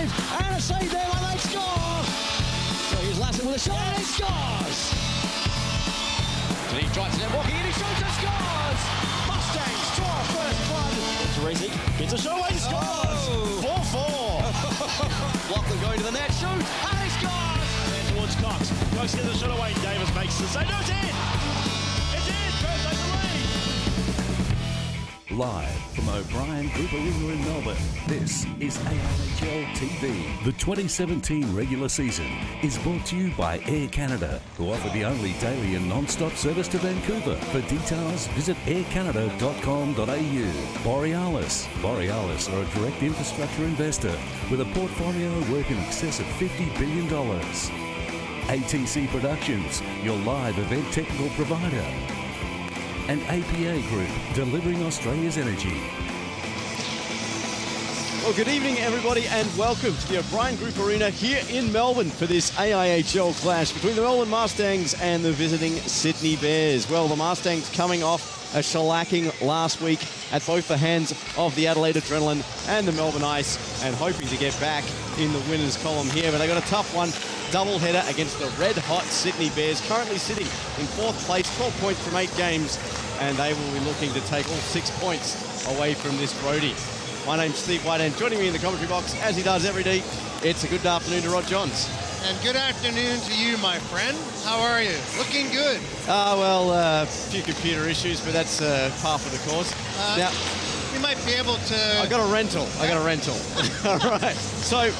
saved, and a save there, and they score! So here's Lassen with a shot, and he scores! He drives it, walking in, he shoots and scores! Mustangs draw first blood. Teresic gets a shot away and scores! 4-4. Lachlan going to the net, shoot, and he scores! And then towards Cox. Cox gets a shot away. Davis makes the save. No, it's in! It's in! Perth takes the lead! Live from O'Brien Group Arena in Melbourne, this is AIHL TV. The 2017 regular season is brought to you by Air Canada, who offer the only daily and non-stop service to Vancouver. For details, visit aircanada.com.au. Borealis. Borealis are a direct infrastructure investor with a portfolio worth in excess of $50 billion. ATC Productions, your live event technical provider. And APA Group, delivering Australia's energy. Well, good evening, everybody, and welcome to the O'Brien Group Arena here in Melbourne for this AIHL clash between the Melbourne Mustangs and the visiting Sydney Bears. Well, the Mustangs coming off a shellacking last week at both the hands of the Adelaide Adrenaline and the Melbourne Ice, and hoping to get back in the winners column here. But they got a tough one, doubleheader against the red-hot Sydney Bears, currently sitting in 4th place, 12 points from 8 games, and they will be looking to take all 6 points away from this Brody. My name's Steve White, and joining me in the commentary box, as he does every day, it's a good afternoon to Rod Johns. And good afternoon to you, my friend. How are you? Looking good. A few computer issues, but that's par for the course. Now, you might be able to... I got a rental. All right. So,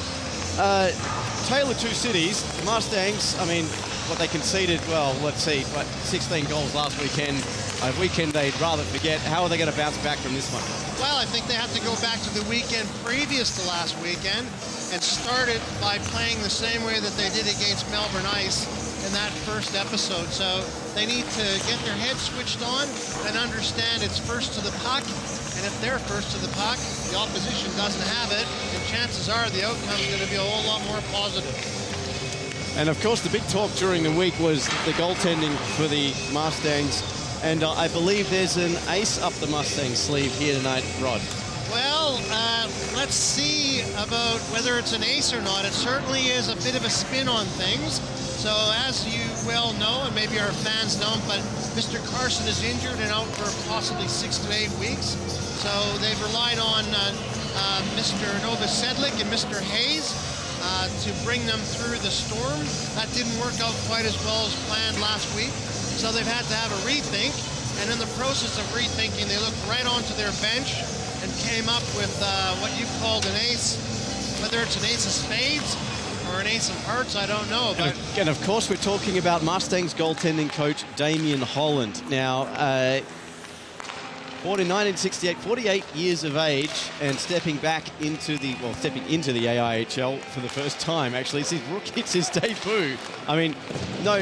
Tale of Two Cities, Mustangs, I mean, what they conceded, well, let's see, 16 goals last weekend. A weekend they'd rather forget. How are they going to bounce back from this one? Well, I think they have to go back to the weekend previous to last weekend and start it by playing the same way that they did against Melbourne Ice in that first episode. So they need to get their heads switched on and understand it's first to the puck. And if they're first to the puck, the opposition doesn't have it, and chances are the outcome is going to be a whole lot more positive. And of course, the big talk during the week was the goaltending for the Mustangs. And I believe there's an ace up the Mustang sleeve here tonight, Rod. Well, let's see about whether it's an ace or not. It certainly is a bit of a spin on things. So as you well know, and maybe our fans don't, but Mr. Carson is injured and out for possibly 6 to 8 weeks. So they've relied on Mr. Novosedlik and Mr. Hayes to bring them through the storm. That didn't work out quite as well as planned last week. So they've had to have a rethink, and in the process of rethinking, they looked right onto their bench and came up with what you called an ace. Whether it's an ace of spades or an ace of hearts, I don't know. But and of course, we're talking about Mustangs goaltending coach Damien Holland. Now, born in 1968, 48 years of age, and stepping into the AIHL for the first time. Actually, it's his debut. I mean, no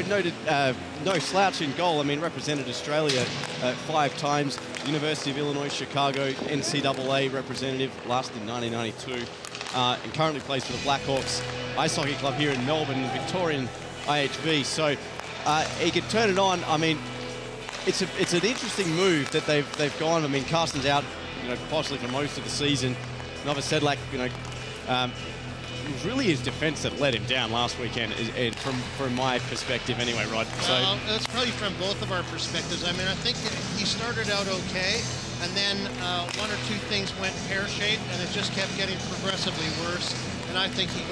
slouch in goal. I mean, represented Australia 5 times. University of Illinois, Chicago, NCAA representative, last in 1992, and currently plays for the Blackhawks Ice Hockey Club here in Melbourne, the Victorian IHV. So he could turn it on. I mean, it's an interesting move that they've gone. I mean, Carson's out, possibly for most of the season. Novosedlik, it was really his defense that let him down last weekend, from my perspective anyway, Rod. Well, that's probably from both of our perspectives. I mean, I think he started out okay, and then 1 or 2 things went pear-shaped, and it just kept getting progressively worse. And I think he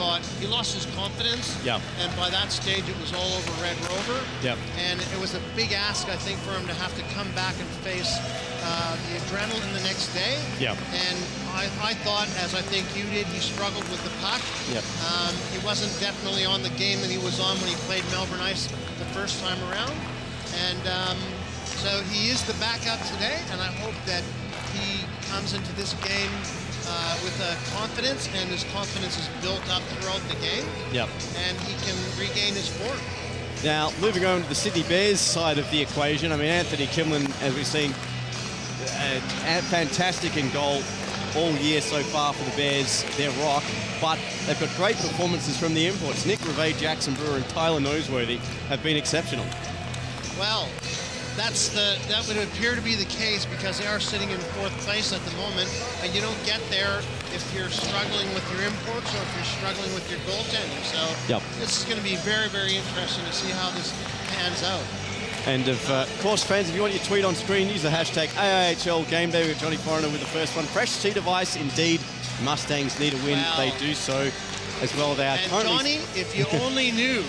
lost his confidence. Yeah. And by that stage, it was all over Red Rover. Yeah. And it was a big ask, I think, for him to have to come back and face the Adrenaline the next day. Yeah. And I thought, as I think you did, he struggled with the puck. Yeah. He wasn't definitely on the game that he was on when he played Melbourne Ice the first time around. And so he is the backup today, and I hope that he comes into this game with confidence, and his confidence is built up throughout the game. Yep. And he can regain his form. Now, moving on to the Sydney Bears side of the equation, I mean, Anthony Kimlin, as we've seen, fantastic in goal all year so far for the Bears. They're rock, but they've got great performances from the imports. Nick Reve, Jackson Brewer, and Tyler Noseworthy have been exceptional. Well, that would appear to be the case because they are sitting in 4th place at the moment, and you don't get there if you're struggling with your imports or if you're struggling with your goaltending. So this is going to be very, very interesting to see how this pans out. And of course, fans, if you want your tweet on screen, use the hashtag AIHL Game Day with Johnny Foreigner with the first one. Fresh seat of ice, indeed. Mustangs need a win. Wow. They do so as well. They are and Johnny, if you only knew,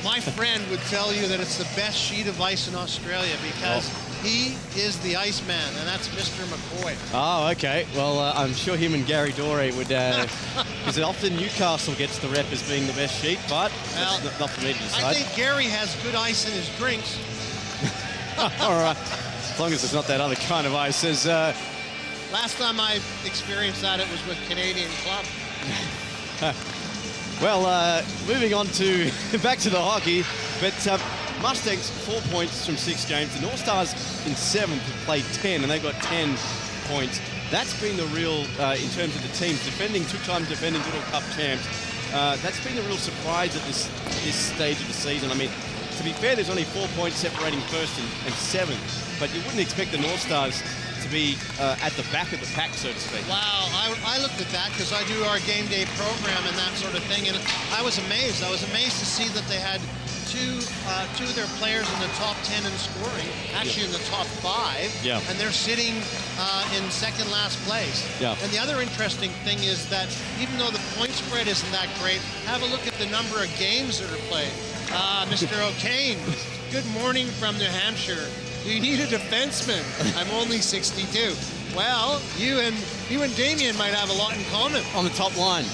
my friend would tell you that it's the best sheet of ice in Australia because he is the Iceman, and that's Mr. McCoy. Oh, okay. Well, I'm sure him and Gary Doré would, because often Newcastle gets the rep as being the best sheet, but that's not for me to decide. I think Gary has good ice in his drinks. All right. As long as it's not that other kind of ice. As, last time I experienced that, it was with Canadian Club. Well, moving on to back to the hockey, but Mustangs 4 points from 6 games. The North Stars in 7th have played 10, and they've got 10 points. That's been the real, in terms of the teams, two-time defending Little Cup champs. That's been the real surprise at this stage of the season. I mean, to be fair, there's only 4 points separating 1st and 7th, but you wouldn't expect the North Stars to be at the back of the pack, so to speak. Wow, I looked at that because I do our game day program and that sort of thing, and I was amazed. I was amazed to see that they had two of their players in the top 10 in scoring, actually in the top 5, and they're sitting in second last place. And the other interesting thing is that even though the point spread isn't that great, have a look at the number of games that are played. Mr. O'Kane, good morning from New Hampshire. Do you need a defenseman? I'm only 62. Well, you and Damien might have a lot in common. On the top line.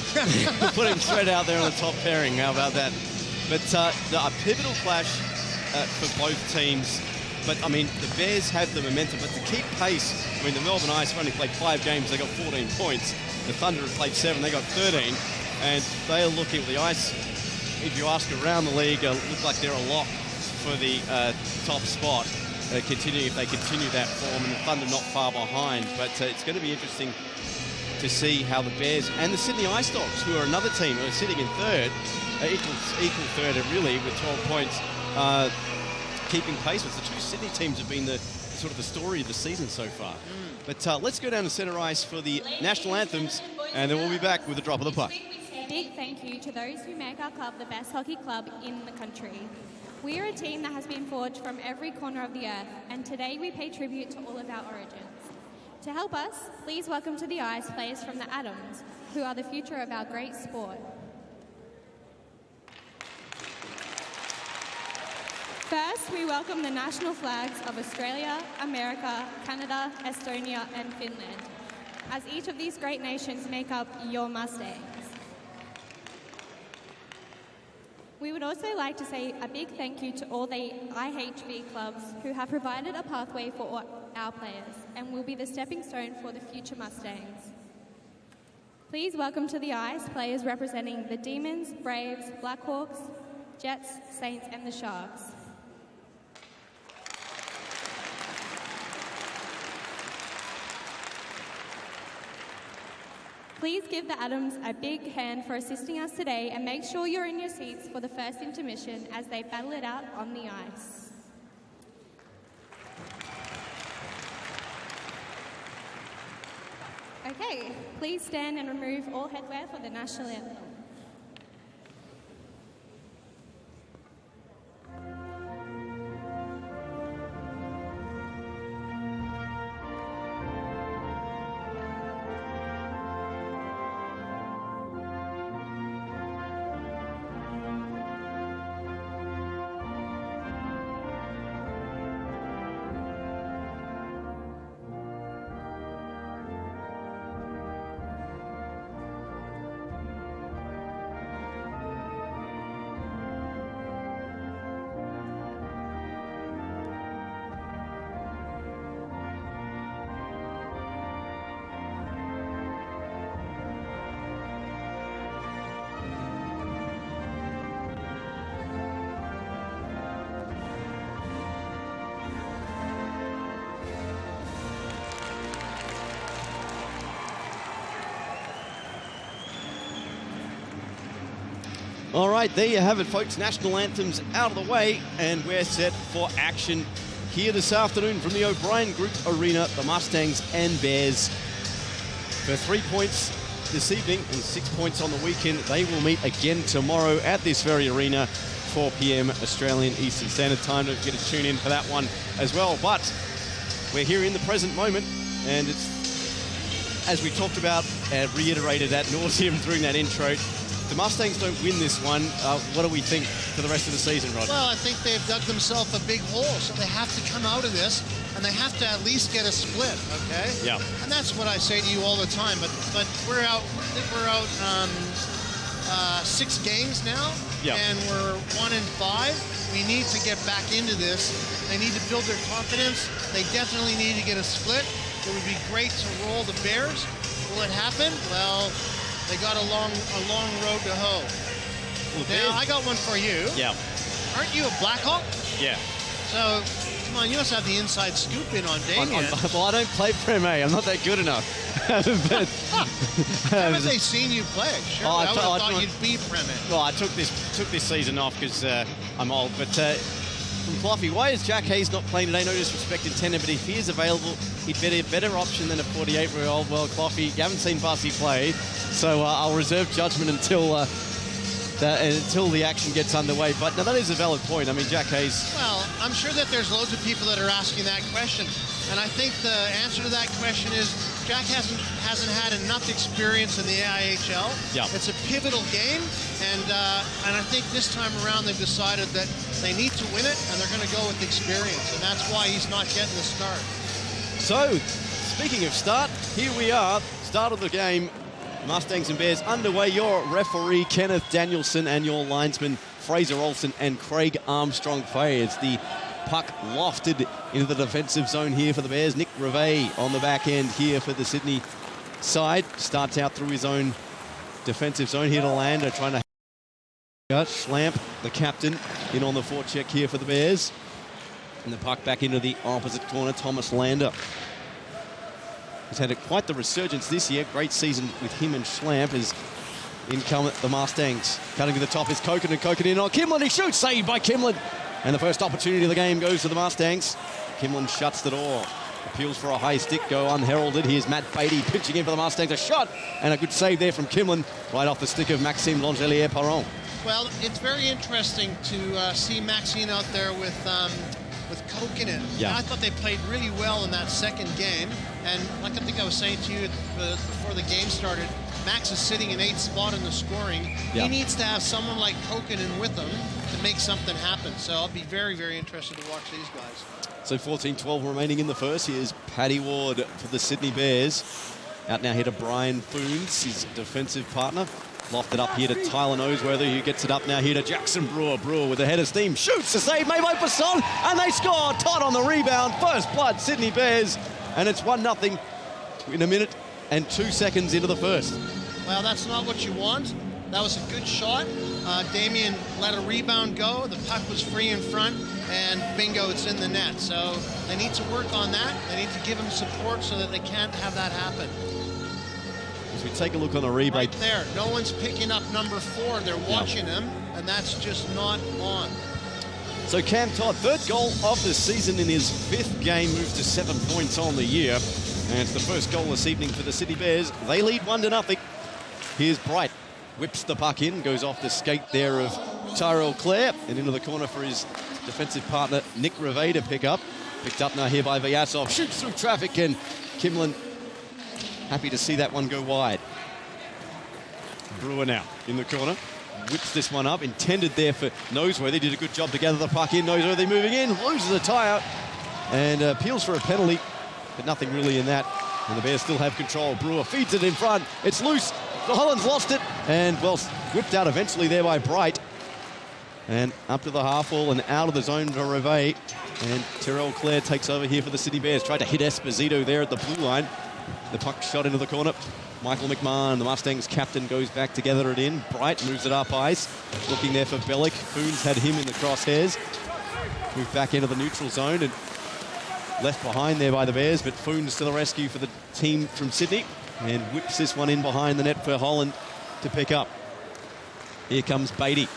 Put him straight out there on the top pairing. How about that? But a pivotal clash for both teams. But, I mean, the Bears have the momentum. But to keep pace, I mean, the Melbourne Ice have only played 5 games. They got 14 points. The Thunder have played 7. They got 13. And they are looking at the Ice, if you ask around the league, look like they're a lock for the top spot. If they continue that form, and the Thunder not far behind. But it's going to be interesting to see how the Bears and the Sydney Ice Dogs, who are another team, who are sitting in 3rd, equal 3rd really with 12 points, keeping pace with the 2 Sydney teams have been the sort of the story of the season so far. But let's go down to centre ice for the national anthems, and then we'll be back with a drop of the puck. A big thank you to those who make our club the best hockey club in the country. We are a team that has been forged from every corner of the earth, and today we pay tribute to all of our origins. To help us, please welcome to the ice players from the Atoms, who are the future of our great sport. First, we welcome the national flags of Australia, America, Canada, Estonia, and Finland, as each of these great nations make up your Mustangs. We would also like to say a big thank you to all the AIHL clubs who have provided a pathway for our players and will be the stepping stone for the future Mustangs. Please welcome to the ice players representing the Demons, Braves, Blackhawks, Jets, Saints, and the Sharks. Please give the Atoms a big hand for assisting us today, and make sure you're in your seats for the first intermission as they battle it out on the ice. Okay, please stand and remove all headwear for the national anthem. All right, there you have it, folks. National anthems out of the way, and we're set for action here this afternoon from the O'Brien Group Arena, the Mustangs and Bears. For 3 points this evening and 6 points on the weekend, they will meet again tomorrow at this very arena, 4 p.m. Australian Eastern Standard Time. Don't forget to tune in for that one as well. But we're here in the present moment, and it's, as we talked about and reiterated ad nauseum during that intro, the Mustangs don't win this one. What do we think for the rest of the season, Rod? Well, I think they've dug themselves a big hole, so they have to come out of this, and they have to at least get a split, okay? Yeah. And that's what I say to you all the time. But we're out. I think we're out 6 games now, and we're 1-5. We need to get back into this. They need to build their confidence. They definitely need to get a split. It would be great to roll the Bears. Will it happen? Well, they got a long road to hoe. Now, I got one for you. Yeah. Aren't you a Blackhawk? Yeah. So, come on, you must have the inside scoop in on Damien. Well, I don't play Prem A. I'm not that good enough. Haven't they seen you play? Sure, I would have thought you'd be Prem A. Well, I took this season off because I'm old. But from Cloughy, why is Jack Hayes not playing today? No disrespect intended, but if he is available, he'd be a better option than a 48-year-old. Well, Cloughy, you haven't seen Bussy play, so I'll reserve judgment until the action gets underway. But no, that is a valid point. I mean, Jack Hayes. Well, I'm sure that there's loads of people that are asking that question, and I think the answer to that question is Jack hasn't had enough experience in the AIHL. Yeah. It's a pivotal game, and I think this time around they've decided that they need to win it, and they're going to go with experience, and that's why he's not getting the start. So, speaking of start, here we are, start of the game. Mustangs and Bears underway. Your referee, Kenneth Danielson, and your linesman, Fraser Olsen and Craig Armstrong-Fay. It's the puck lofted into the defensive zone here for the Bears. Nick Reve on the back end here for the Sydney side. Starts out through his own defensive zone here to Lander, trying to Schlamp, the captain, in on the forecheck here for the Bears. And the puck back into the opposite corner, Thomas Lander. He's had quite the resurgence this year. Great season with him and Schlamp as in come the Mustangs. Cutting to the top is Koken, and Koken in on Kimlin. He shoots, saved by Kimlin. And the first opportunity of the game goes to the Mustangs. Kimlin shuts the door. Appeals for a high stick, go unheralded. Here's Matt Beatty pitching in for the Mustangs. A shot and a good save there from Kimlin, right off the stick of Maxime Langelier-Perron. Well, it's very interesting to see Maxine out there with Kokinen. Yeah. And I thought they played really well in that second game. And like I think I was saying to you before the game started, Max is sitting in 8th spot in the scoring. Yeah. He needs to have someone like Kokinen with him to make something happen. So I'll be very, very interested to watch these guys. So 14-12 remaining in the first. Here's Paddy Ward for the Sydney Bears. Out now here to Brian Foons, his defensive partner. Lofted up here to Tyler Noseworthy, who gets it up now here to Jackson Brewer. Brewer with a head of steam, shoots, a save made by Passon, and they score. Todd on the rebound, first blood, Sydney Bears, and it's 1-0 in a minute and 2 seconds into the first. Well, that's not what you want. That was a good shot. Damien let a rebound go. The puck was free in front, and bingo, it's in the net. So they need to work on that. They need to give him support so that they can't have that happen. As we take a look on the replay. Right there. No one's picking up number 4. They're watching him, and that's just not on. So Cam Todd, third goal of the season in his 5th game, moves to 7 points on the year. And it's the first goal this evening for the Sydney Bears. They lead 1-0. Here's Bright. Whips the puck in, goes off the skate there of Tyrell Clare, and into the corner for his defensive partner, Nick Reve, to pick up. Picked up now here by Vyasov. Shoots through traffic, and Kimlin happy to see that one go wide. Brewer now in the corner. Whips this one up, intended there for Noseworthy. Did a good job to gather the puck in. Noseworthy moving in, loses a tie-out, and appeals for a penalty, but nothing really in that. And the Bears still have control. Brewer feeds it in front. It's loose. The Hollands lost it, and well, whipped out eventually there by Bright. And up to the half wall and out of the zone to Reve. And Tyrell Clare takes over here for the Sydney Bears. Tried to hit Esposito there at the blue line. The puck shot into the corner. Michael McMahon, the Mustangs captain, goes back to gather it in. Bright moves it up ice. Looking there for Bellick. Foons had him in the crosshairs. Moved back into the neutral zone and left behind there by the Bears, but Foons to the rescue for the team from Sydney and whips this one in behind the net for Holland to pick up. Here comes Beatty.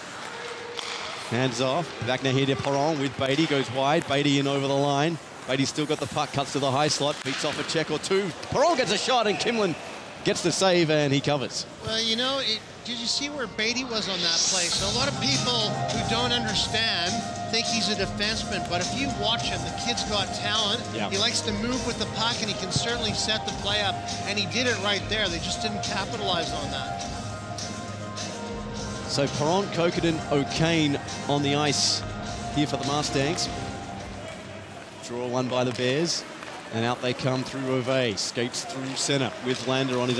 Hands off. Back now here to Perron with Beatty. Goes wide. Beatty in over the line. Beatty's still got the puck. Cuts to the high slot. Beats off a check or two. Perron gets a shot and Kimlin gets the save and he covers. Well, you know, did you see where Beatty was on that play? So a lot of people who don't understand think he's a defenseman, but if you watch him, the kid's got talent. Yeah. He likes to move with the puck, and he can certainly set the play up, and he did it right there. They just didn't capitalize on that. So Perron, Kokanen, O'Kane on the ice here for the Mustangs. Draw one by the Bears, and out they come through Rove. Skates through center with Lander on his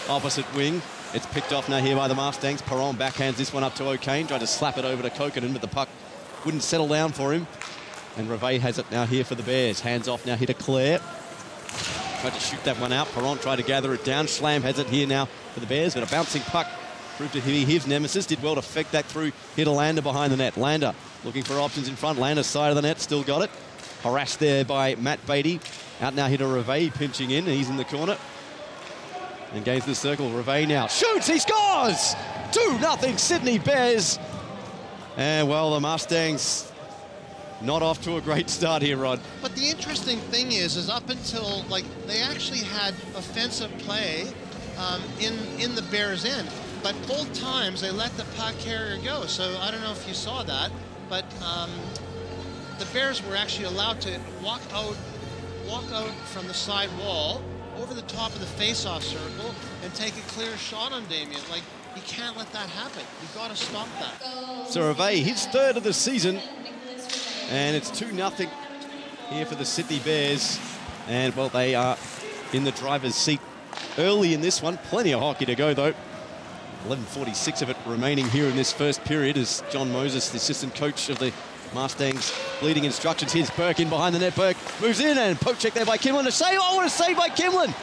opposite wing. It's picked off now here by the Mustangs. Perron backhands this one up to O'Kane, tried to slap it over to Kokanen, but the puck wouldn't settle down for him. And Rove has it now here for the Bears. Hands off now here to Clare. Tried to shoot that one out. Perron tried to gather it down. Schlam has it here now for the Bears, but a bouncing puck proved to be his nemesis. Did well to fake that through. Hit a Lander behind the net. Lander looking for options in front. Lander's side of the net, still got it. Harassed there by Matt Beatty. Out now here to Rove, pinching in, and he's in the corner. And gains the circle. Rove now shoots, he scores! 2-0 Sydney Bears. And well, the Mustangs not off to a great start here, Rod. But the interesting thing is up until, like, they actually had offensive play in the Bears' end. But both times they let the puck carrier go. So I don't know if you saw that, but the Bears were actually allowed to walk out from the side wall over the top of the face-off circle and take a clear shot on Damien. Like, you can't let that happen. You've got to stop that. So Rove, his third of the season, and it's 2-0 here for the Sydney Bears. And, well, they are in the driver's seat early in this one. Plenty of hockey to go, though. 11:46 of it remaining here in this first period as John Moses, the assistant coach of the Mustangs, leading instructions. Here's Burke in behind the net. Burke moves in and poke check there by Kimlin. A save. Oh, what a save by Kimlin.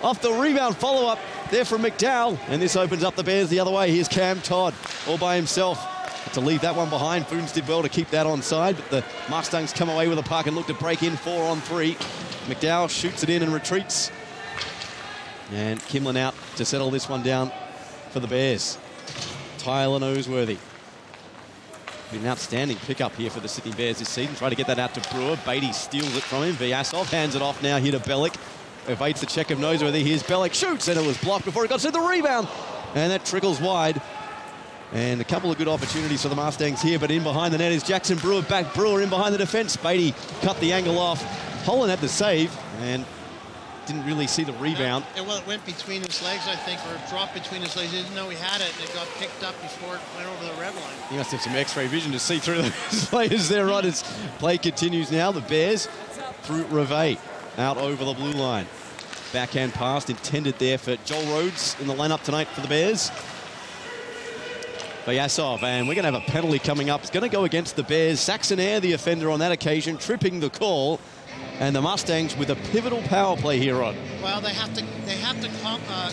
Off the rebound follow-up there from McDowell. And this opens up the Bears the other way. Here's Cam Todd all by himself. Had to leave that one behind. Fooms did well to keep that onside, but the Mustangs come away with a puck and look to break in 4-on-3. McDowell shoots it in and retreats. And Kimlin out to settle this one down for the Bears. Tyler Noseworthy. Been an outstanding pickup here for the Sydney Bears this season. Try to get that out to Brewer. Beatty steals it from him. Vyasov hands it off now here to Bellick. Evades the check of Noseworthy. Here's Bellick. Shoots, and it was blocked before it got to the rebound. And that trickles wide. And a couple of good opportunities for the Mustangs here, but in behind the net is Jackson Brewer. Back Brewer in behind the defence. Beatty cut the angle off. Holland had the save and didn't really see the rebound. Well, it went between his legs, I think, or it dropped between his legs. He didn't know he had it, and it got picked up before it went over the red line. He must have some X-ray vision to see through those players there, right? As play continues now. The Bears through Reve out over the blue line. Backhand pass intended there for Joel Rhodes in the lineup tonight for the Bears. Vyasov, and we're going to have a penalty coming up. It's going to go against the Bears. Saxon Air, the offender on that occasion, tripping the call. And the Mustangs with a pivotal power play here, Rod. Well, they have to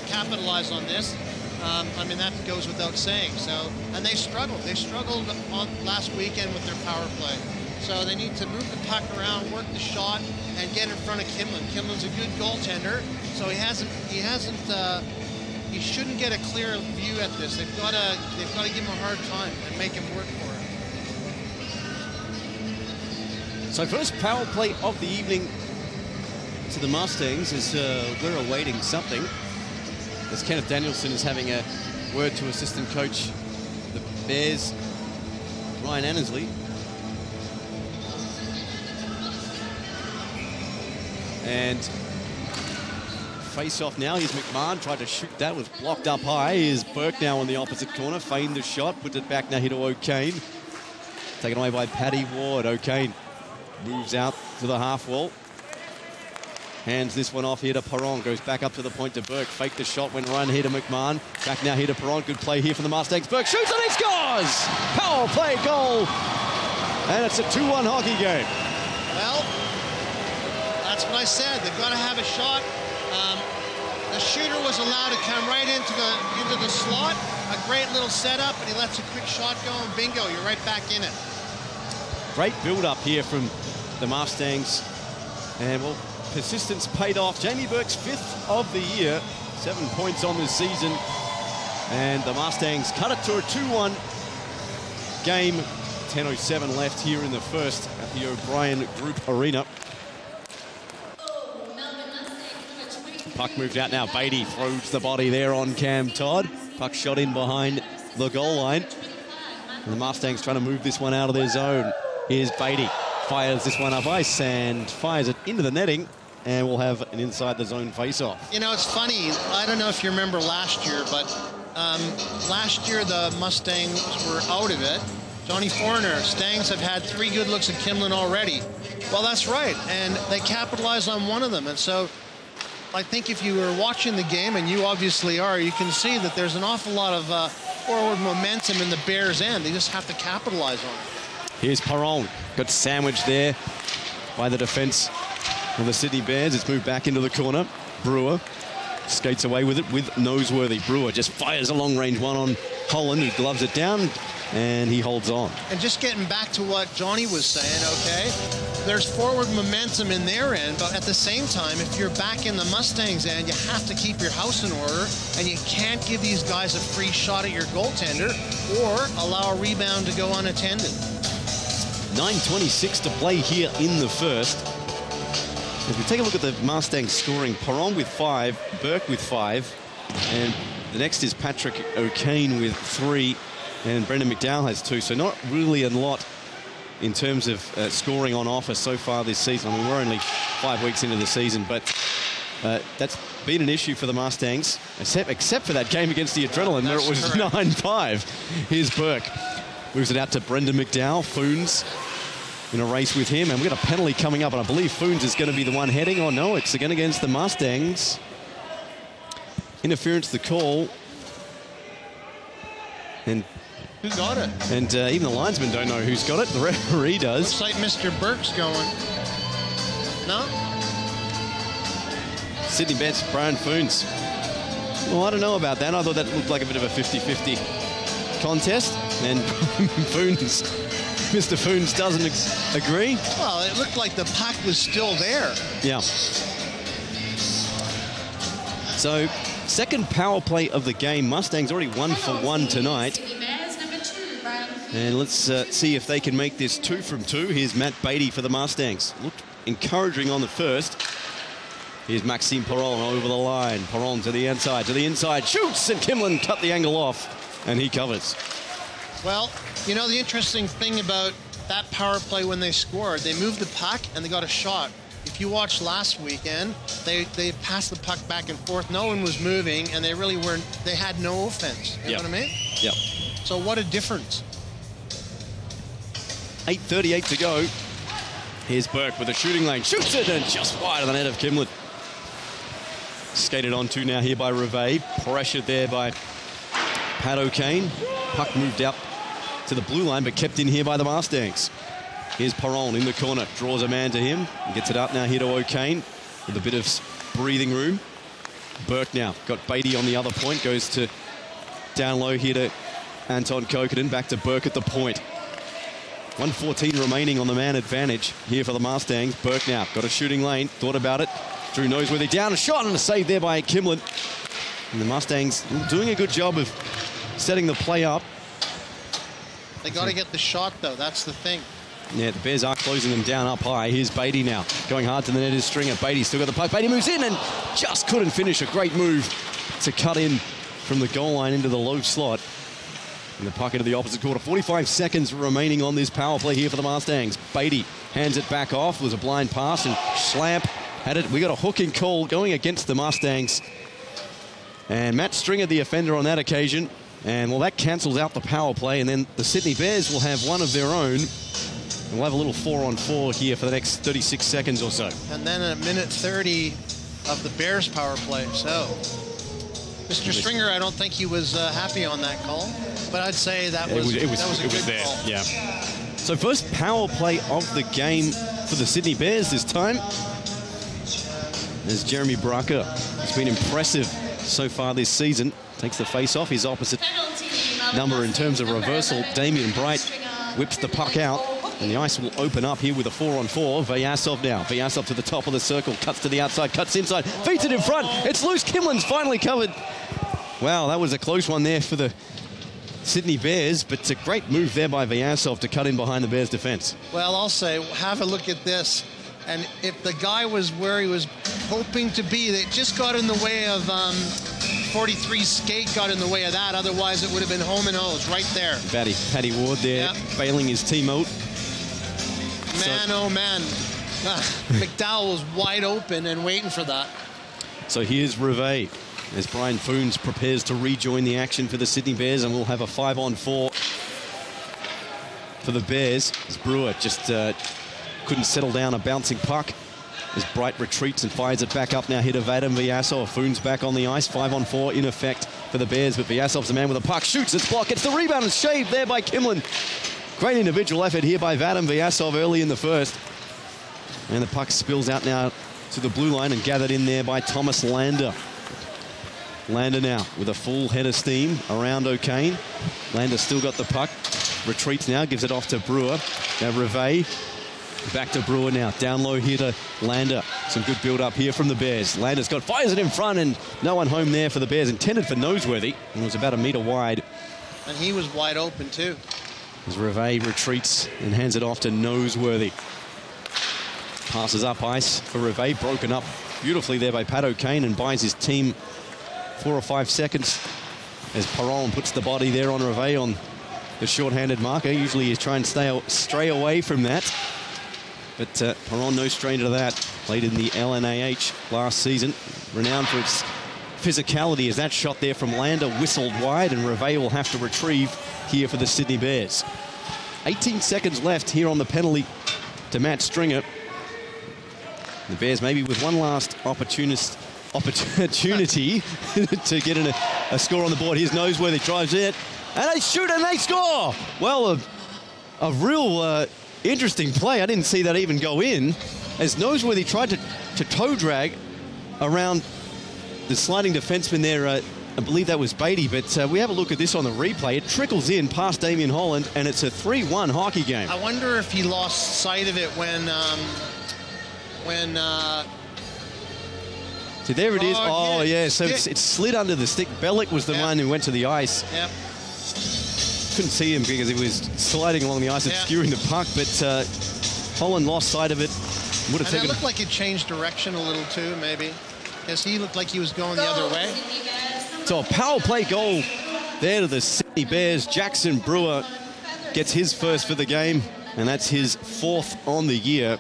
capitalize on this. I mean, that goes without saying. So, and they struggled. They struggled on last weekend with their power play. So they need to move the puck around, work the shot, and get in front of Kimlin. Kimlin's a good goaltender, so he shouldn't get a clear view at this. They've got to give him a hard time and make him work for it. So first power play of the evening to the Mustangs as we're awaiting something. As Kenneth Danielson is having a word to assistant coach the Bears, Ryan Annesley. And face off now. Here's McMahon, tried to shoot that, was blocked up high. Here's Burke now on the opposite corner, feigned the shot, puts it back now here to O'Kane. Taken away by Paddy Ward. O'Kane moves out to the half wall. Hands this one off here to Perron. Goes back up to the point to Burke. Faked the shot, went right here to McMahon. Back now here to Perron. Good play here from the Mustangs. Burke shoots and he scores! Power play goal! And it's a 2-1 hockey game. Well, that's what I said. They've got to have a shot. The shooter was allowed to come right into the slot. A great little setup, and he lets a quick shot go, and bingo, you're right back in it. Great build-up here from the Mustangs. And, well, persistence paid off. Jamie Burke's 5th of the year. 7 points on this season. And the Mustangs cut it to a 2-1 game 10:07 left here in the first at the O'Brien Group Arena. Puck moved out now. Beatty throws the body there on Cam Todd. Puck shot in behind the goal line. And the Mustangs trying to move this one out of their zone. Here's Beatty. Fires this one up ice and fires it into the netting. And we'll have an inside the zone face-off. You know, it's funny. I don't know if you remember last year, but last year the Mustangs were out of it. Johnny Foreigner, Stangs have had 3 good looks at Kimlin already. Well, that's right. And they capitalized on one of them. And so I think if you were watching the game, and you obviously are, you can see that there's an awful lot of forward momentum in the Bears' end. They just have to capitalize on it. Here's Perron. Got sandwiched there by the defense of the Sydney Bears. It's moved back into the corner. Brewer skates away with it with Noseworthy. Brewer just fires a long-range one on Holland, who gloves it down, and he holds on. And just getting back to what Johnny was saying, okay, there's forward momentum in their end, but at the same time, if you're back in the Mustangs' end, you have to keep your house in order, and you can't give these guys a free shot at your goaltender or allow a rebound to go unattended. 9:26 to play here in the first. If we take a look at the Mustangs scoring, Perron with 5, Burke with 5, and the next is Patrick O'Kane with 3, and Brendan McDowell has 2. So not really a lot in terms of scoring on offer so far this season. I mean, we're only 5 weeks into the season, but that's been an issue for the Mustangs, except for that game against the Adrenaline, where it was 9-5. Here's Burke. Moves it out to Brendan McDowell. Foons in a race with him, and we've got a penalty coming up, and I believe Foons is going to be the one heading. Oh no, it's again against the Mustangs. Interference, the call. And who got it? And even the linesmen don't know who's got it. The referee does. Looks like Mr. Burke's going. No? Sydney Bears, Brian Foons. Well, I don't know about that. I thought that looked like a bit of a 50-50 contest, and Foons, Mr. Foons doesn't agree. Well, it looked like the puck was still there. Yeah. So, second power play of the game. Mustangs already 1 for 1 tonight. And let's see if they can make this 2 from 2. Here's Matt Beatty for the Mustangs. Looked encouraging on the first. Here's Maxime Perron over the line. Perron to the inside, shoots, and Kimlin cut the angle off, and he covers. Well, you know, the interesting thing about that power play when they scored, they moved the puck and they got a shot. If you watched last weekend, they passed the puck back and forth. No one was moving, and they really weren't. They had no offense. You know what I mean? Yep. So what a difference. 8:38 to go. Here's Burke with a shooting lane. Shoots it, and just wide of the net of Kimlin. Skated on to now here by Reve. Pressured there by Pat O'Kane. Puck moved out to the blue line, but kept in here by the Mustangs. Here's Perron in the corner. Draws a man to him. And gets it up now here to O'Kane with a bit of breathing room. Burke now got Beatty on the other point. Goes to down low here to Anton Kokinen. Back to Burke at the point. 1:14 remaining on the man advantage here for the Mustangs. Burke now got a shooting lane. Thought about it. Drew Noseworthy down. A shot and a save there by Kimlin. And the Mustangs doing a good job of setting the play up. They got to get the shot, though. That's the thing. Yeah, the Bears are closing them down up high. Here's Beatty now. Going hard to the net is Stringer. Beatty still got the puck. Beatty moves in and just couldn't finish. A great move to cut in from the goal line into the low slot. And the puck into the opposite quarter. 45 seconds remaining on this power play here for the Mustangs. Beatty hands it back off. It was a blind pass, and Schlamp had it. We got a hooking call going against the Mustangs. And Matt Stringer, the offender on that occasion. And, well, that cancels out the power play. And then the Sydney Bears will have one of their own. And we'll have a little 4-on-4 here for the next 36 seconds or so. And then a minute 30 of the Bears power play. So, Mr. Stringer, I don't think he was happy on that call. But I'd say that was a good there. call. Yeah. So first power play of the game for the Sydney Bears this time. There's Jeremy Brucker. He's been impressive so far this season. Takes the face off. His opposite number in terms of reversal. Damien Bright whips the puck out. And the ice will open up here with a 4-on-4. Vyasov now. Vyasov to the top of the circle. Cuts to the outside. Cuts inside. Feeds it in front. It's loose. Kimlin's finally covered. Wow, that was a close one there for the Sydney Bears, but it's a great move there by Vyasov to cut in behind the Bears defense. Well, I'll say, have a look at this. And if the guy was where he was hoping to be, they just got in the way of 43's skate, got in the way of that. Otherwise, it would have been home and hose right there. Paddy Ward there, bailing his team out. Man, oh man. McDowell was wide open and waiting for that. So here's Rivet as Brian Foons prepares to rejoin the action for the Sydney Bears, and we'll have a 5-on-4 for the Bears as Brewer just couldn't settle down a bouncing puck as Bright retreats and fires it back up now. Hit of Adam Vyasov. Foons back on the ice. 5-on-4 in effect for the Bears, but Vyasov's the man with a puck. Shoots, it's blocked, gets the rebound and shaved there by Kimlin. Great individual effort here by Vadim Vyasov early in the first. And the puck spills out now to the blue line and gathered in there by Thomas Lander. Lander now with a full head of steam around O'Kane. Lander still got the puck. Retreats now, gives it off to Brewer. Now Rivet. Back to Brewer now. Down low here to Lander. Some good build-up here from the Bears. Lander's fires it in front, and no one home there for the Bears. Intended for Noseworthy, and was about a metre wide. And he was wide open, too. As Rivet retreats and hands it off to Noseworthy. Passes up ice for Rivet. Broken up beautifully there by Pat O'Kane, and buys his team 4 or 5 seconds as Perron puts the body there on Rivet on the short-handed marker. Usually he's trying to stray away from that. But Perron, no stranger to that. Played in the LNAH last season. Renowned for its physicality as that shot there from Lander whistled wide, and Rivet will have to retrieve here for the Sydney Bears. 18 seconds left here on the penalty to Matt Stringer. The Bears maybe with one last opportunity to get in a score on the board. Here's Noseworthy, drives it, and they shoot and they score. Well, a real interesting play. I didn't see that even go in, as Noseworthy tried to toe drag around the sliding defenseman there. I believe that was Beatty, but we have a look at this on the replay. It trickles in past Damien Holland, and it's a 3-1 hockey game. I wonder if he lost sight of it when so there it is. Oh, yeah. So it slid under the stick. Bellick was the one who went to the ice. Yep. Couldn't see him because he was sliding along the ice and skewing the puck, but Holland lost sight of it. Would have taken. It looked like it changed direction a little too, maybe. Because he looked like he was going the other way. So a power play goal there to the Sydney Bears. Jackson Brewer gets his first for the game, and that's his 4th on the year.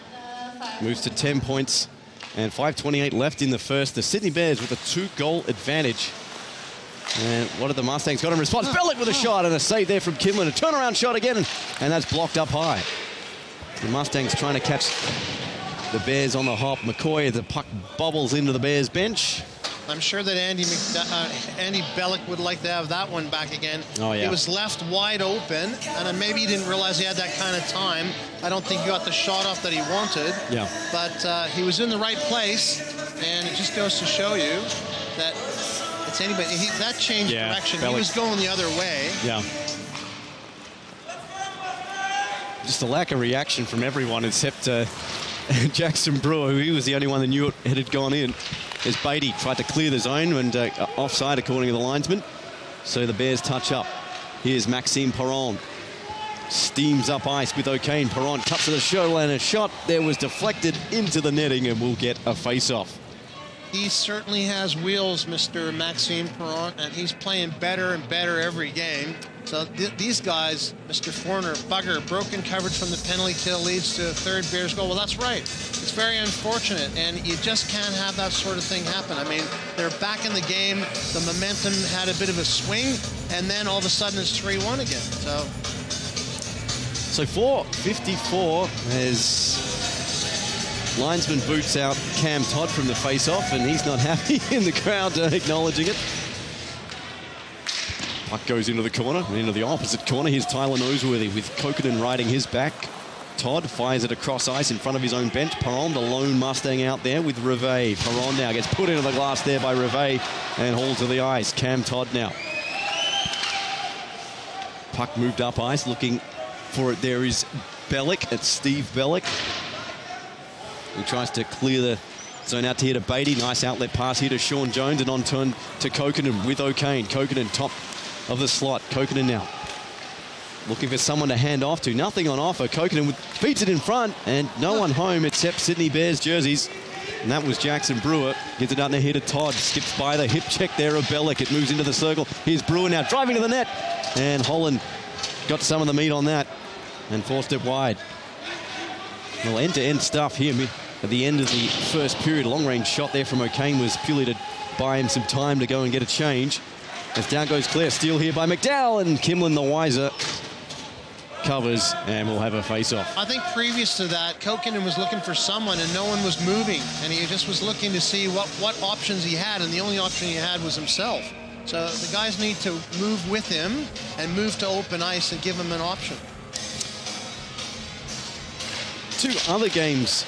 Moves to 10 points and 5:28 left in the first. The Sydney Bears with a 2-goal advantage. And what did the Mustangs got in response? Bellick with a shot and a save there from Kimlin. A turnaround shot again, and that's blocked up high. The Mustangs trying to catch the Bears on the hop. McCoy, the puck bobbles into the Bears bench. I'm sure that Andy Bellick would like to have that one back again. Oh, yeah. He was left wide open, and maybe he didn't realize he had that kind of time. I don't think he got the shot off that he wanted. Yeah. But he was in the right place, and it just goes to show you that it's anybody. That changed direction. Bellick. He was going the other way. Yeah. Just a lack of reaction from everyone except Jackson Brewer, who he was the only one that knew it had gone in. As Beatty tried to clear the zone and offside according to the linesman. So the Bears touch up. Here's Maxime Perron. Steams up ice with O'Kane. Perron cuts to the show, and a shot there was deflected into the netting, and we'll get a face-off. He certainly has wheels, Mr. Maxime Perron, and he's playing better and better every game. So these guys, Mr. Forner, bugger, broken coverage from the penalty kill leads to a third Bears goal. Well, that's right. It's very unfortunate, and you just can't have that sort of thing happen. I mean, they're back in the game. The momentum had a bit of a swing, and then all of a sudden it's 3-1 again. So 4:54 as linesman boots out Cam Todd from the face-off, and he's not happy in the crowd acknowledging it. Puck goes into the corner, into the opposite corner. Here's Tyler Noseworthy with Kokkonen riding his back. Todd fires it across ice in front of his own bench. Perron, the lone Mustang out there with Rivet. Perron now gets put into the glass there by Rivet and hauled to the ice. Cam Todd now. Puck moved up ice, looking for it. There is Bellick. It's Steve Bellick. He tries to clear the zone out to here to Beatty. Nice outlet pass here to Sean Jones, and on turn to Kokkonen with O'Kane. Kokkonen top of the slot. Kokkonen now looking for someone to hand off to. Nothing on offer. Kokanen feeds it in front, and no one home except Sydney Bears jerseys. And that was Jackson Brewer. Gives it out there here to Todd. Skips by the hip check there of Bellick. It moves into the circle. Here's Brewer now driving to the net. And Holland got some of the meat on that and forced it wide. Well, end-to-end stuff here at the end of the first period. A long-range shot there from O'Kane was purely to buy him some time to go and get a change. As down goes Claire. Steal here by McDowell, and Kimlin the wiser covers, and we'll have a face-off. I think previous to that, Kokanen was looking for someone and no one was moving, and he just was looking to see what options he had, and the only option he had was himself. So the guys need to move with him and move to open ice and give him an option. Two other games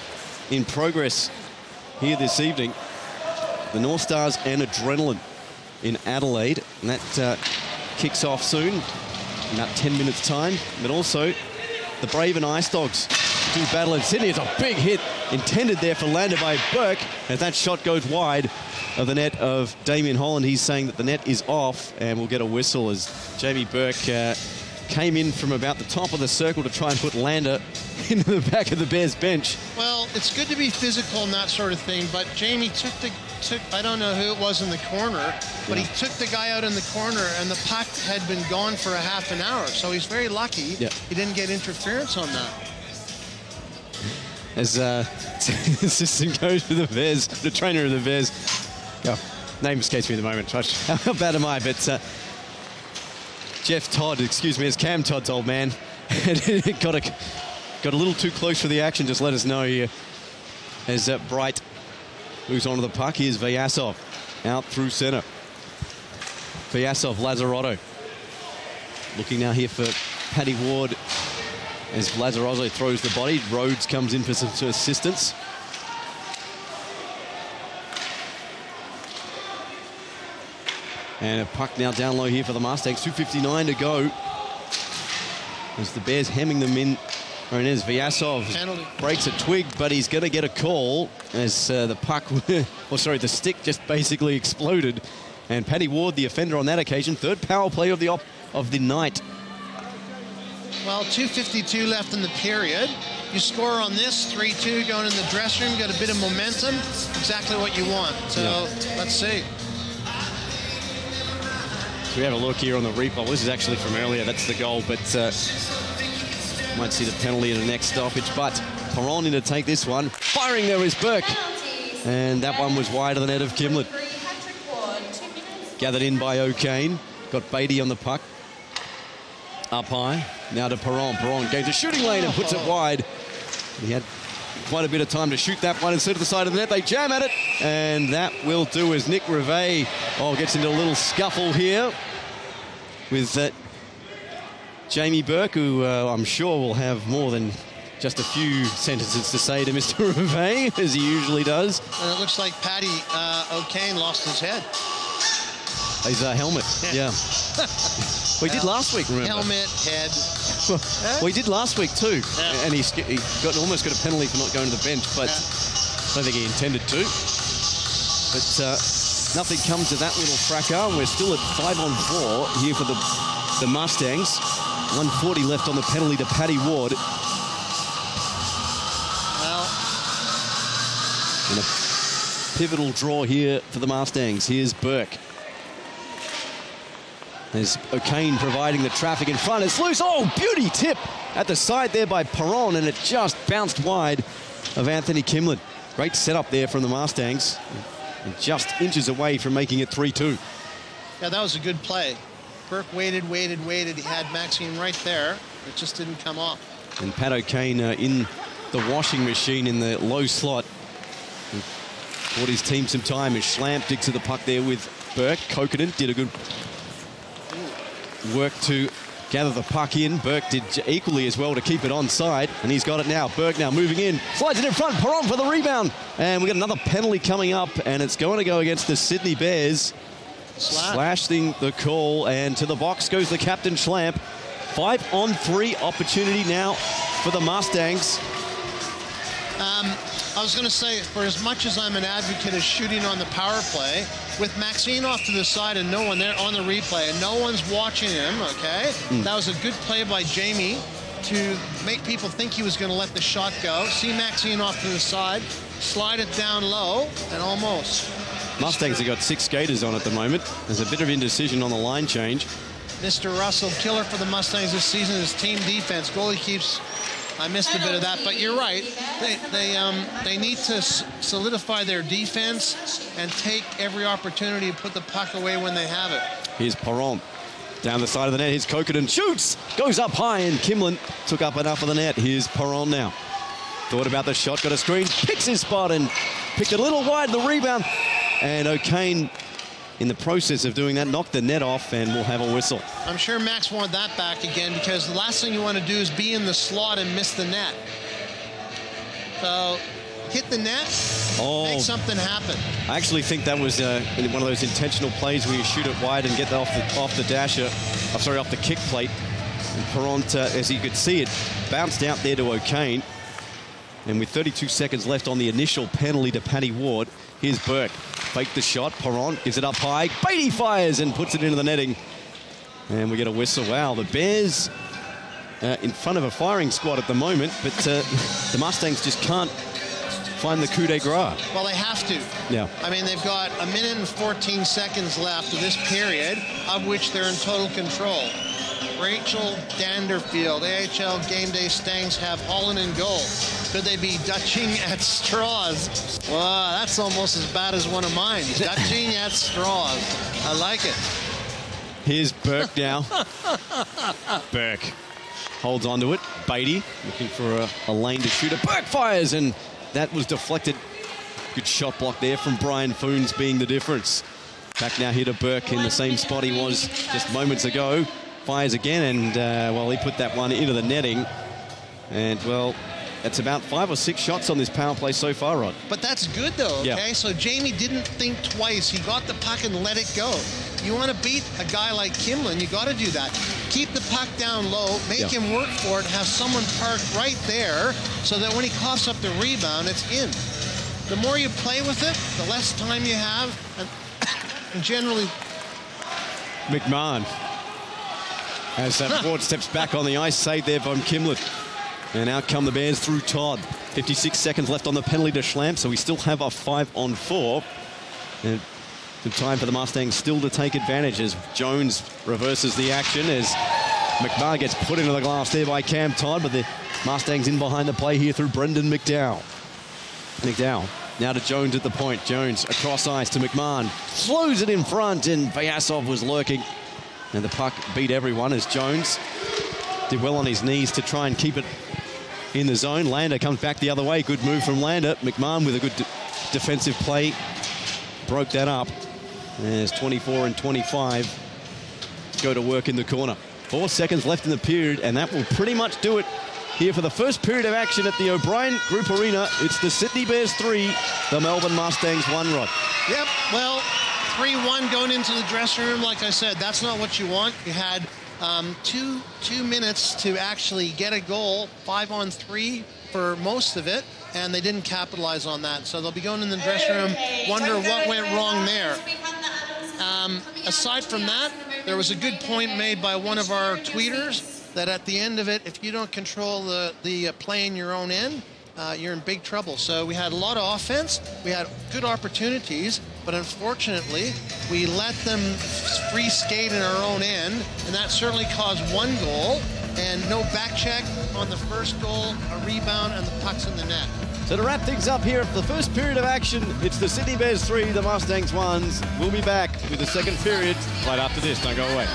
in progress here this evening. The North Stars and Adrenaline in Adelaide, and that kicks off soon. About 10 minutes time, but also the Brave and Ice Dogs do battle in Sydney. It's a big hit intended there for Lander by Burke, as that shot goes wide of the net of Damien Holland. He's saying that the net is off, and we'll get a whistle as Jamie Burke came in from about the top of the circle to try and put Lander into the back of the Bears bench. Well, it's good to be physical and that sort of thing, but Jamie took I don't know who it was in the corner, but he took the guy out in the corner, and the puck had been gone for a half an hour, so he's very lucky he didn't get interference on that. As assistant coach for the Bears, the trainer of the Bears, name escapes me at the moment. How bad am I? But Jeff Todd, excuse me, as Cam Todd's old man, got a little too close for the action. Just let us know here as Bright moves onto the puck. Here's Vyasov out through center. Vyasov, Lazaroto. Looking now here for Paddy Ward as Lazaroto throws the body. Rhodes comes in for some assistance. And a puck now down low here for the Mustangs. 2:59 to go. As the Bears hemming them in. And as Vyasov breaks a twig, but he's going to get a call as the puck, the stick just basically exploded. And Paddy Ward, the offender on that occasion, third power play of the night. Well, 2:52 left in the period. You score on this, 3-2 going in the dressing room, got a bit of momentum, exactly what you want. So let's see. So we have a look here on the replay. This is actually from earlier. That's the goal, but might see the penalty in the next stoppage. But Perron in to take this one. Firing there is Burke. And that one was wide of the net of Kimlin. Gathered in by O'Kane. Got Beatty on the puck. Up high. Now to Perron. Perron gains a shooting lane and puts it wide. He had quite a bit of time to shoot that one instead of the side of the net. They jam at it. And that will do as Nick Rivet gets into a little scuffle here with Jamie Burke, who I'm sure will have more than just a few sentences to say to Mr. Rivet, as he usually does. And it looks like Paddy O'Kane lost his head. His helmet, yeah. We did last week, remember? Helmet, head. Well, he did last week too, and he almost got a penalty for not going to the bench, but I don't think he intended to. But nothing comes of that little fracas, and we're still at 5-on-4 here for the Mustangs. 1:40 left on the penalty to Paddy Ward. Well, and a pivotal draw here for the Mustangs. Here's Burke. There's O'Kane providing the traffic in front. It's loose. Oh, beauty tip at the side there by Perron, and it just bounced wide of Anthony Kimlin. Great setup there from the Mustangs. And just inches away from making it 3-2. Yeah, that was a good play. Burke waited. He had Maxine right there. It just didn't come off. And Pat O'Kane in the washing machine in the low slot. Bought his team some time as Schlamp digs to the puck there with Burke. Kokanen did a good work to gather the puck in. Burke did equally as well to keep it onside, and he's got it now. Burke now moving in, slides it in front. Perron for the rebound, and we got another penalty coming up, and it's going to go against the Sydney Bears. Slashing the call, and to the box goes the captain, Schlamp. 5-on-3 opportunity now for the Mustangs. I was going to say, for as much as I'm an advocate of shooting on the power play, with Maxine off to the side and no one there on the replay, and no one's watching him, okay? That was a good play by Jamie to make people think he was going to let the shot go. See Maxine off to the side, slide it down low, and almost. Mustangs have got 6 skaters on at the moment. There's a bit of indecision on the line change. Mr. Russell, killer for the Mustangs this season is team defense. Goalie keeps... I missed a bit of that, but you're right. They need to solidify their defense and take every opportunity to put the puck away when they have it. Here's Perron. Down the side of the net, here's Kokoden, shoots! Goes up high, and Kimlin took up enough of the net. Here's Perron now. Thought about the shot, got a screen, picks his spot, and picked it a little wide, the rebound. And O'Kane, in the process of doing that, knocked the net off, and we'll have a whistle. I'm sure Max wanted that back again, because the last thing you want to do is be in the slot and miss the net. So, hit the net, make something happen. I actually think that was one of those intentional plays where you shoot it wide and get off the dasher, off the kick plate. And Perron, as you could see, it bounced out there to O'Kane. And with 32 seconds left on the initial penalty to Paddy Ward, here's Burke. Faked the shot. Perron gives it up high. Beatty fires and puts it into the netting. And we get a whistle. Wow, the Bears in front of a firing squad at the moment, but the Mustangs just can't find the coup de grace. Well, they have to. Yeah. I mean, they've got 1 minute and 14 seconds left of this period, of which they're in total control. Rachel Danderfield, AIHL Game Day Stangs have Holland in goal. Could they be dutching at straws? Wow, that's almost as bad as one of mine. Dutching at straws. I like it. Here's Burke now. Burke holds onto it. Beatty looking for a lane to shoot it. Burke fires, and that was deflected. Good shot block there from Brian Foons, being the difference. Back now here to Burke in the same spot he was just moments ago. Fires again, and he put that one into the netting. And well, that's about 5 or 6 shots on this power play so far, Rod. But that's good, though, okay? Yeah. So Jamie didn't think twice. He got the puck and let it go. You want to beat a guy like Kimlin, you got to do that. Keep the puck down low, make him work for it, have someone parked right there so that when he coughs up the rebound, it's in. The more you play with it, the less time you have, and generally... McMahon. As Ward steps back on the ice, saved there from Kimlin. And out come the Bears through Todd. 56 seconds left on the penalty to Schlamp, so we still have a 5-on-4. And good time for the Mustangs still to take advantage as Jones reverses the action as McMahon gets put into the glass there by Cam Todd, but the Mustangs in behind the play here through Brendan McDowell. McDowell now to Jones at the point. Jones across ice to McMahon. Slows it in front, and Vyasov was lurking. And the puck beat everyone as Jones did well on his knees to try and keep it in the zone. Lander comes back the other way. Good move from Lander. McMahon with a good defensive play. Broke that up. There's 24 and 25. Go to work in the corner. 4 seconds left in the period, and that will pretty much do it here for the first period of action at the O'Brien Group Arena. It's the Sydney Bears 3, the Melbourne Mustangs 1, Rod. Yep, well, 3-1 going into the dressing room. Like I said, that's not what you want. You had two minutes to actually get a goal, 5-on-3 for most of it, and they didn't capitalize on that. So they'll be going in the dressing room, wonder what went wrong there. Aside from that, there was a good point made by one of our tweeters that at the end of it, if you don't control the play in your own end, you're in big trouble. So we had a lot of offense, we had good opportunities, but unfortunately, we let them free skate in our own end, and that certainly caused 1 goal, and no back check on the first goal, a rebound, and the puck's in the net. So to wrap things up here at the first period of action, it's the Sydney Bears 3, the Mustangs 1s. We'll be back with the second period right after this. Don't go away.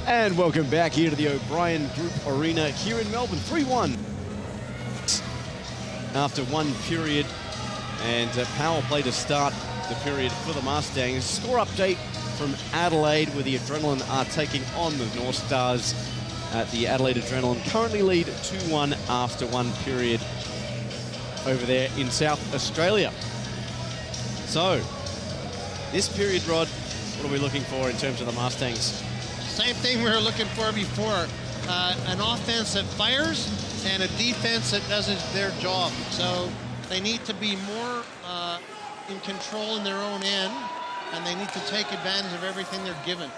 And welcome back here to the O'Brien Group Arena here in Melbourne. 3-1 after one period, and power play to start the period for the Mustangs. Score update from Adelaide, where the Adrenaline are taking on the North Stars. The Adelaide Adrenaline currently lead 2-1 after one period over there in South Australia. So, this period, Rod, what are we looking for in terms of the Mustangs? Same thing we were looking for before. An offense that fires and a defense that does their job. So they need to be more in control in their own end, and they need to take advantage of everything they're given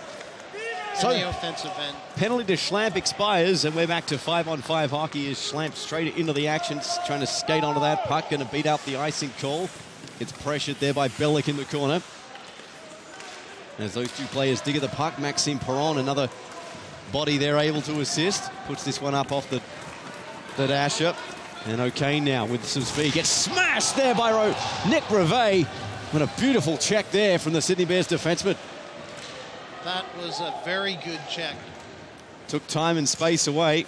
in the offensive end. Penalty to Schlamp expires, and we're back to 5-on-5 hockey as Schlamp straight into the action, trying to skate onto that puck, going to beat out the icing call. It's pressured there by Bellick in the corner. As those two players dig at the puck, Maxime Perron, another body they're able to assist. Puts this one up off the dasher. And O'Kane now with some speed. Gets smashed there by Nick Reveille. What a beautiful check there from the Sydney Bears defenseman. That was a very good check. Took time and space away.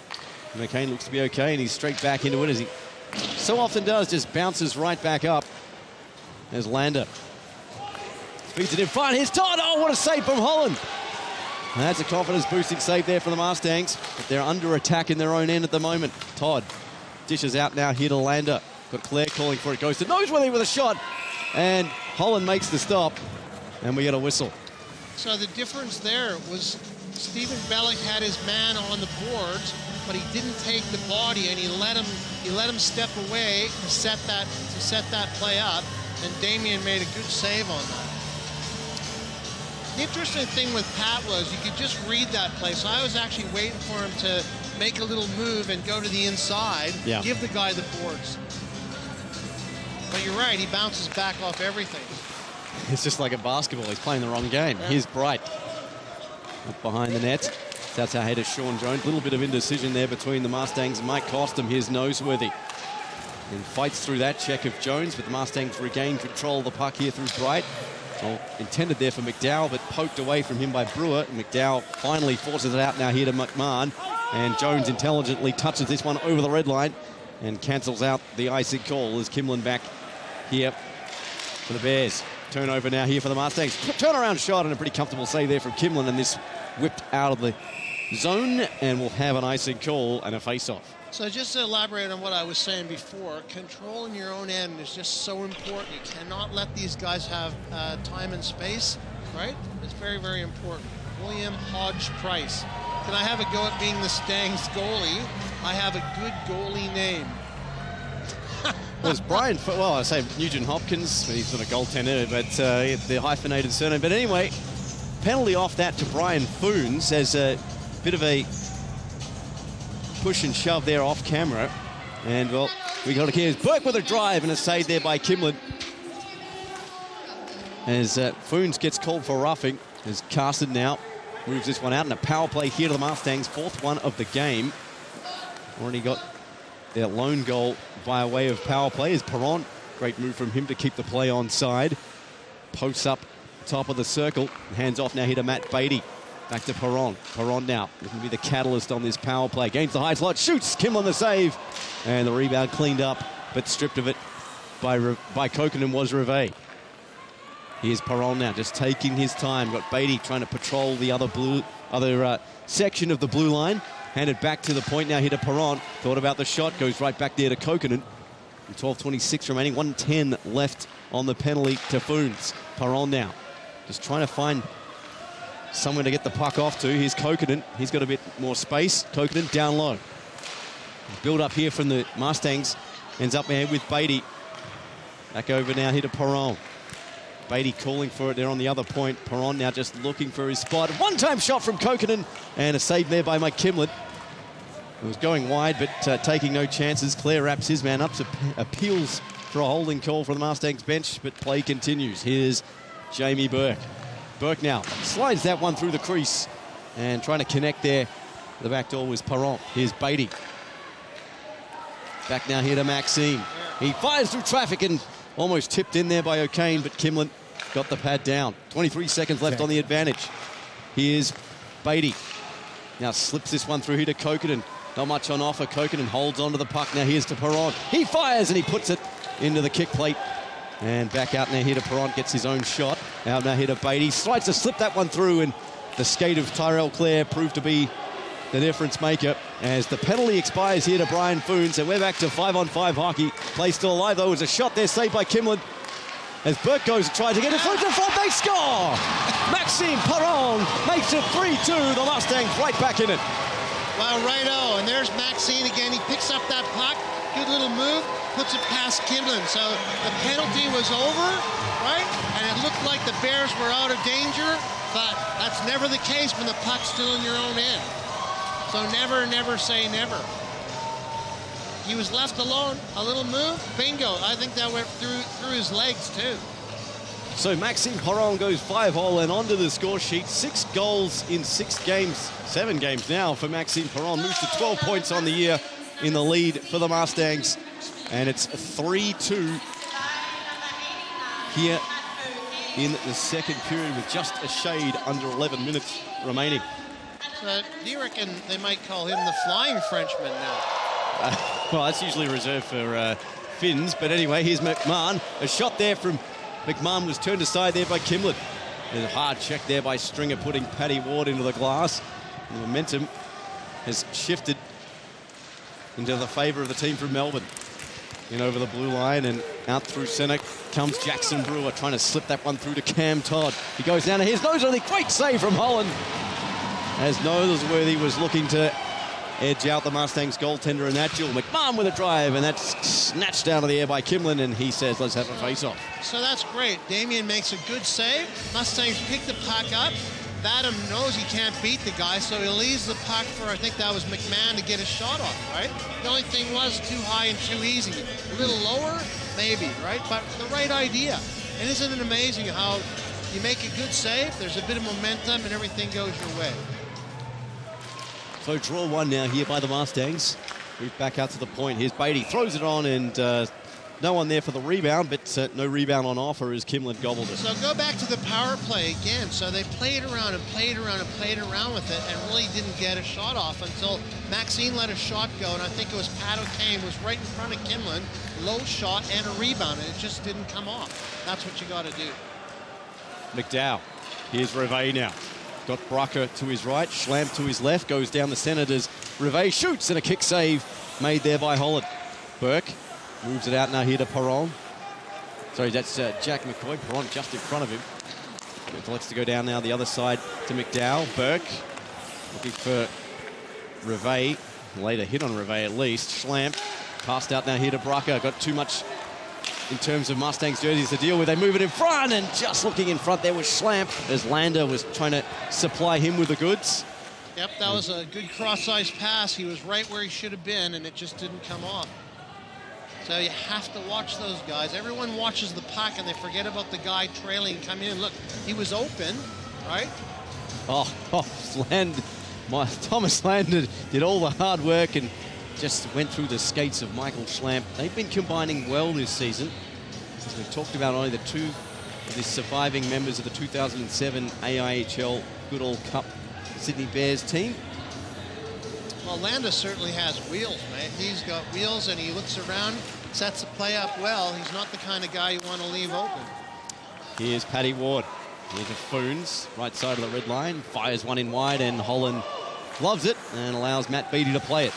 And O'Kane looks to be okay, and he's straight back into it, as he so often does, just bounces right back up. There's Lander. Feeds it in front. Here's Todd. Oh, what a save from Holland. And that's a confidence-boosting save there for the Mustangs. But they're under attack in their own end at the moment. Todd dishes out now here to Lander. Got Claire calling for it. Goes to Noseworthy with a shot. And Holland makes the stop. And we get a whistle. So the difference there was Stephen Bellick had his man on the boards, but he didn't take the body, and he let him step away to set that play up. And Damien made a good save on that. The interesting thing with Pat was you could just read that play. So I was actually waiting for him to make a little move and go to the inside, give the guy the boards. But you're right, he bounces back off everything. It's just like a basketball. He's playing the wrong game. Yeah. Here's Bright up behind the net. That's our header, Sean Jones. A little bit of indecision there between the Mustangs and Mike Costam. Here's Noseworthy. And fights through that check of Jones, but the Mustangs regain control of the puck here through Bright. Well, intended there for McDowell, but poked away from him by Brewer. McDowell finally forces it out now here to McMahon. And Jones intelligently touches this one over the red line and cancels out the icing call as Kimlin back here for the Bears. Turnover now here for the Mustangs. Turnaround shot and a pretty comfortable save there from Kimlin, and this whipped out of the zone, and we'll have an icing call and a face-off. So just to elaborate on what I was saying before, controlling your own end is just so important. You cannot let these guys have time and space, right? It's very, very important. William Hodge Price. Can I have a go at being the Stangs goalie? I have a good goalie name. Well, it's Brian, well, I say Nugent Hopkins, he's not a goaltender, but the hyphenated surname. But anyway, penalty off that to Brian Foons as a bit of a push and shove there off camera. And, well, we got to hear Burke with a drive and a save there by Kimlin. As Foons gets called for roughing, as Carson now moves this one out, and a power play here to the Mustangs, fourth one of the game. Already got their lone goal by way of power play is Perron. Great move from him to keep the play on side. Posts up top of the circle. Hands off now here to Matt Beatty. Back to Perron. Perron now looking to be the catalyst on this power play. Gains the high slot, shoots. Kimlin the save. And the rebound cleaned up, but stripped of it by Kokanen was Reveille. Here's Perron now, just taking his time. Got Beatty trying to patrol the other section of the blue line. Handed back to the point now here to Perron. Thought about the shot, goes right back there to Kokanen. 12:26 remaining, 1:10 left on the penalty to Foons. Perron now, just trying to find somewhere to get the puck off to. Here's Kokanen. He's got a bit more space. Kokanen down low. Build up here from the Mustangs. Ends up ahead with Beatty. Back over now here to Perron. Beatty calling for it there on the other point. Perron now just looking for his spot. One-time shot from Kokanen and a save there by Mike Kimlin. It was going wide, but taking no chances. Claire wraps his man up, appeals for a holding call from the Mustangs bench, but play continues. Here's Jamie Burke. Burke now slides that one through the crease and trying to connect there. The back door was Perron. Here's Beatty. Back now here to Maxime. He fires through traffic and almost tipped in there by O'Kane, but Kimlin got the pad down. 23 seconds left on the advantage. Here's Beatty. Now slips this one through here to Kokinen. Not much on offer. Kokinen holds onto the puck. Now here's to Perron. He fires and he puts it into the kick plate. And back out now here to Perron. Gets his own shot. Out now here to Beatty. Tries to slip that one through, and the skate of Tyrell Clare proved to be the difference maker as the penalty expires here to Brian Foons. And we're back to 5-on-5 hockey. Play still alive though. It was a shot there saved by Kimlin. As Burke goes to try to get it through to the front, they score! Maxime Perron makes it 3-2. The Mustangs right back in it. Well, righto, and there's Maxine again. He picks up that puck, good little move, puts it past Kimlin. So the penalty was over, right? And it looked like the Bears were out of danger, but that's never the case when the puck's still in your own end. So never, never say never. He was left alone, a little move, bingo. I think that went through his legs too. So Maxime Perron goes 5-hole and onto the score sheet. 6 goals in 6 games, 7 games now for Maxime Perron. Moves to 12 points on the year in the lead for the Mustangs. And it's 3-2 here in the second period with just a shade under 11 minutes remaining. So do you reckon they might call him the Flying Frenchman now? Well, that's usually reserved for Finns. But anyway, here's McMahon. A shot there from McMahon was turned aside there by Kimlin. There's a hard check there by Stringer, putting Paddy Ward into the glass. The momentum has shifted into the favour of the team from Melbourne. In over the blue line and out through centre comes Jackson Brewer, trying to slip that one through to Cam Todd. He goes down to his Noseworthy. Great save from Holland. As Noseworthy was looking to edge out the Mustangs goaltender in that duel. McMahon with a drive, and that's snatched out of the air by Kimlin, and he says, let's have a face-off. So that's great. Damien makes a good save. Mustangs pick the puck up. Vadum knows he can't beat the guy, so he leaves the puck for, I think that was McMahon, to get a shot off, right? The only thing was too high and too easy. A little lower, maybe, right? But the right idea. And isn't it amazing how you make a good save, there's a bit of momentum, and everything goes your way. So draw one now here by the Mustangs. Move back out to the point. Here's Beatty, throws it on, and no one there for the rebound, but no rebound on offer as Kimlin gobbled it. So go back to the power play again. So they played around and played around and played around with it and really didn't get a shot off until Maxine let a shot go, and I think it was Pat O'Kane was right in front of Kimlin, low shot and a rebound, and it just didn't come off. That's what you got to do. McDowell. Here's Reveille now. Got Brucker to his right, Schlamp to his left, goes down the centre as Reveille shoots, and a kick save made there by Holland. Burke moves it out now here to Perron. Sorry, that's Jack McCoy. Perron just in front of him. Lets to go down now the other side to McDowell. Burke looking for Reveille. Later hit on Reveille at least. Schlamp passed out now here to Brucker. Got too much in terms of Mustangs jerseys to deal with. They move it in front, and just looking in front there was Schlamp as Lander was trying to supply him with the goods. Yep, that was a good cross-ice pass. He was right where he should have been, and it just didn't come off. So you have to watch those guys. Everyone watches the puck, and they forget about the guy trailing coming in. Look, he was open, right? Thomas Lander did all the hard work and just went through the skates of Michael Schlamp. They've been combining well this season. As we've talked about, only the two of the surviving members of the 2007 AIHL Goodall Cup Sydney Bears team. Well, Landis certainly has wheels, mate. He's got wheels, and he looks around, sets the play up well. He's not the kind of guy you want to leave open. Here's Paddy Ward. Here's a Foons, right side of the red line. Fires one in wide, and Holland loves it and allows Matt Beatty to play it.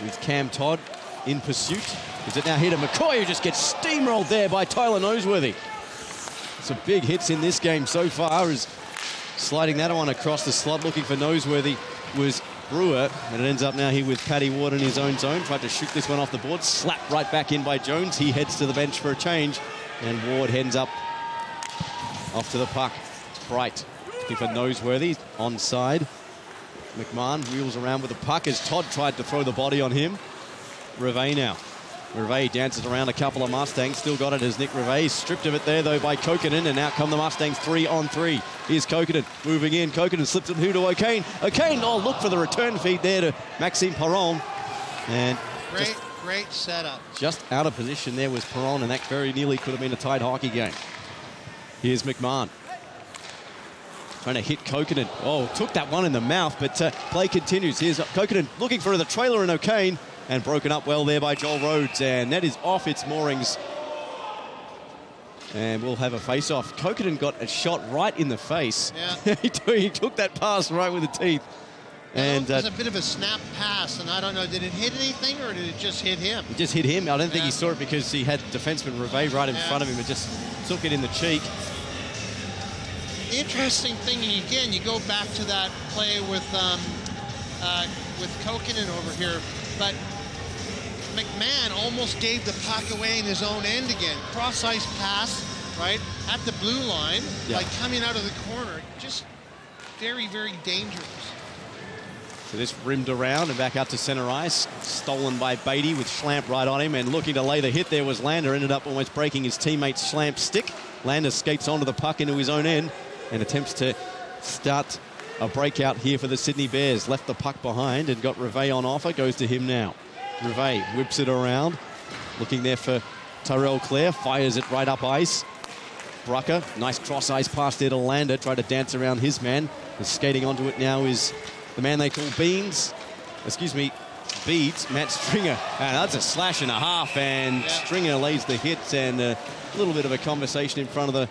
With Cam Todd in pursuit. Is it now here to McCoy, who just gets steamrolled there by Tyler Noseworthy. Some big hits in this game so far, as sliding that one across the slot, looking for Noseworthy was Brewer, and it ends up now here with Paddy Ward in his own zone. Tried to shoot this one off the board, slapped right back in by Jones. He heads to the bench for a change, and Ward heads up off to the puck. Bright looking for Noseworthy, onside. McMahon wheels around with the puck as Todd tried to throw the body on him. Reveille now. Reveille dances around a couple of Mustangs. Still got it as Nick Reveille. Stripped of it there, though, by Kokinen. And out come the Mustangs 3-on-3. Here's Kokinen moving in. Kokinen slips it through to O'Kane. O'Kane, look for the return feed there to Maxime Perron. And great setup. Just out of position there was Perron, and that very nearly could have been a tight hockey game. Here's McMahon. Trying to hit Kokinen. Oh, took that one in the mouth, but play continues. Here's Kokinen looking for the trailer and O'Kane, and broken up well there by Joel Rhodes, and that is off its moorings. And we'll have a face-off. Kokinen got a shot right in the face. Yeah. He took that pass right with the teeth. And it was a bit of a snap pass, and I don't know, did it hit anything or did it just hit him? It just hit him. I don't think he saw it because he had defenseman Reve right in front of him and just took it in the cheek. The interesting thing, and again, you go back to that play with Kokinen over here, but McMahon almost gave the puck away in his own end again. Cross-ice pass, right, at the blue line, like coming out of the corner. Just very, very dangerous. So this rimmed around and back out to center ice. Stolen by Beatty with Schlamp right on him, and looking to lay the hit there was Lander. Ended up almost breaking his teammate Schlamp's stick. Lander skates onto the puck into his own end and attempts to start a breakout here for the Sydney Bears. Left the puck behind and got Reve on offer. Goes to him now. Reve whips it around. Looking there for Tyrell Clare. Fires it right up ice. Brucker, nice cross-ice pass there to Lander. Tried to dance around his man. And skating onto it now is the man they call Beads, Matt Stringer. And that's a slash and a half, and Stringer lays the hits, and a little bit of a conversation in front of the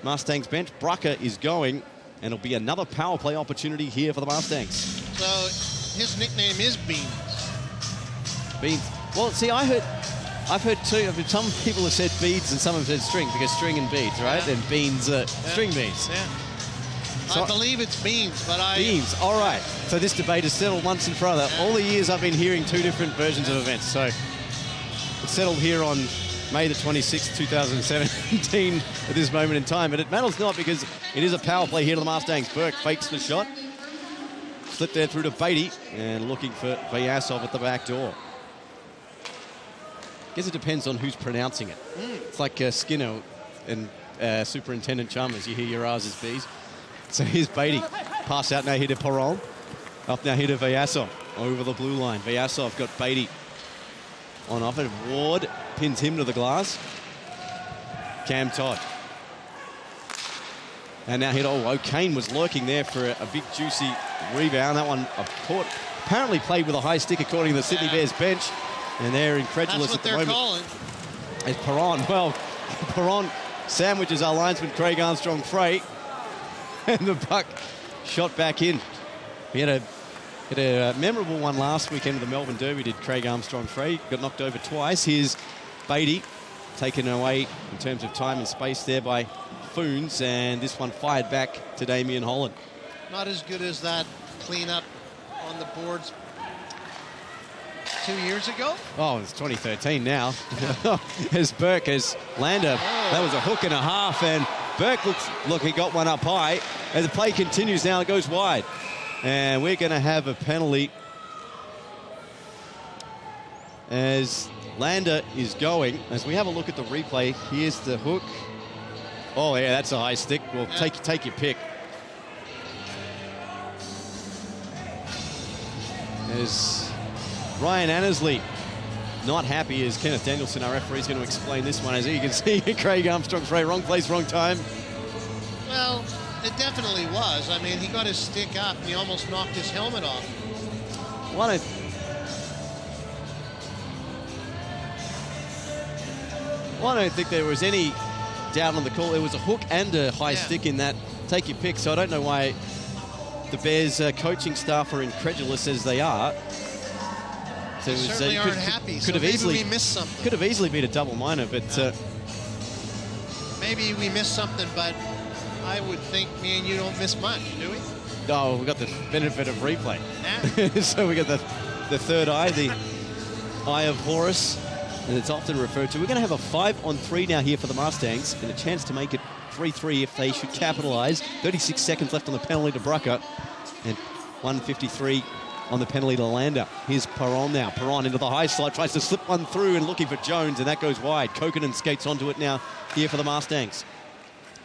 Mustangs bench. Brucker is going, and it'll be another power play opportunity here for the Mustangs. So his nickname is Beans. Beans. Well, see, I've heard two. I mean, some people have said beads and some have said string, because string and beads, right? And beans, string beans. Yeah. So I believe it's Beans, but Beans, all right. So this debate is settled once and for other. All the years I've been hearing two different versions of events. So it's settled here on May the 26th, 2017 at this moment in time. But it matters not, because it is a power play here to the Mustangs. Burke fakes the shot. Slipped there through to Beatty, and looking for Vyasov at the back door. I guess it depends on who's pronouncing it. It's like Skinner and Superintendent Chalmers. You hear your R's as B's. So here's Beatty. Pass out now here to Perron. Up now here to Vyasov. Over the blue line. Vyasov got Beatty on off it. Ward pins him to the glass. Cam Todd. And now here to O'Kane was lurking there for a big juicy rebound. That one apparently played with a high stick according to the Sydney Bears bench. And they're incredulous at the moment. Calling. It's Perron. Well, Perron sandwiches our linesman Craig Armstrong-Frey. And the puck shot back in. We had a memorable one last weekend of the Melbourne Derby, did Craig Armstrong-Frey. Got knocked over twice. Here's Beatty, taken away in terms of time and space there by Foons. And this one fired back to Damien Holland. Not as good as that cleanup on the boards 2 years ago. Oh, it's 2013 now. As Burke, as Lander. That was a hook and a half, and Burke look, he got one up high. As the play continues now, it goes wide. And we're going to have a penalty as Lander is going. As we have a look at the replay, here's the hook. Oh, yeah, that's a high stick. Well, take your pick. As Ryan Annesley not happy, as Kenneth Danielson, our referee, is going to explain this one. As you can see, Craig Armstrong-Frey, wrong place, wrong time. Well, it definitely was. I mean, he got his stick up and he almost knocked his helmet off. I don't think there was any doubt on the call. There was a hook and a high stick in that. Take your pick. So I don't know why the Bears coaching staff are incredulous as they are. So they certainly aren't happy. Could have easily missed something. Could have easily been a double minor, but maybe we missed something. But I would think me and you don't miss much, do we? No, we got the benefit of replay. Yeah. So we got the third eye, the eye of Horus, and it's often referred to. We're going to have a 5-on-3 now here for the Mustangs, and a chance to make it 3-3 if they should capitalise. 36 seconds left on the penalty to Brucker, and 1:53 on the penalty to Lander. Here's Perron now. Perron into the high slot, tries to slip one through and looking for Jones, and that goes wide. Kokinen skates onto it now here for the Mustangs.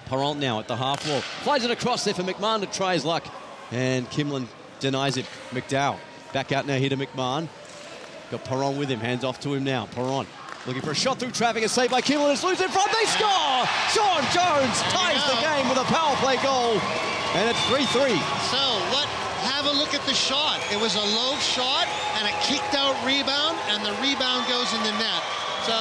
Perron now at the half wall. Flies it across there for McMahon to try his luck, and Kimlin denies it. McDowell back out now here to McMahon. Got Perron with him, hands off to him now. Perron Looking for a shot through traffic, a save by Kimmelin. It's loose in front, they score! Sean Jones ties the game with a power play goal, and it's 3-3. So have a look at the shot. It was a low shot and a kicked out rebound, and the rebound goes in the net. So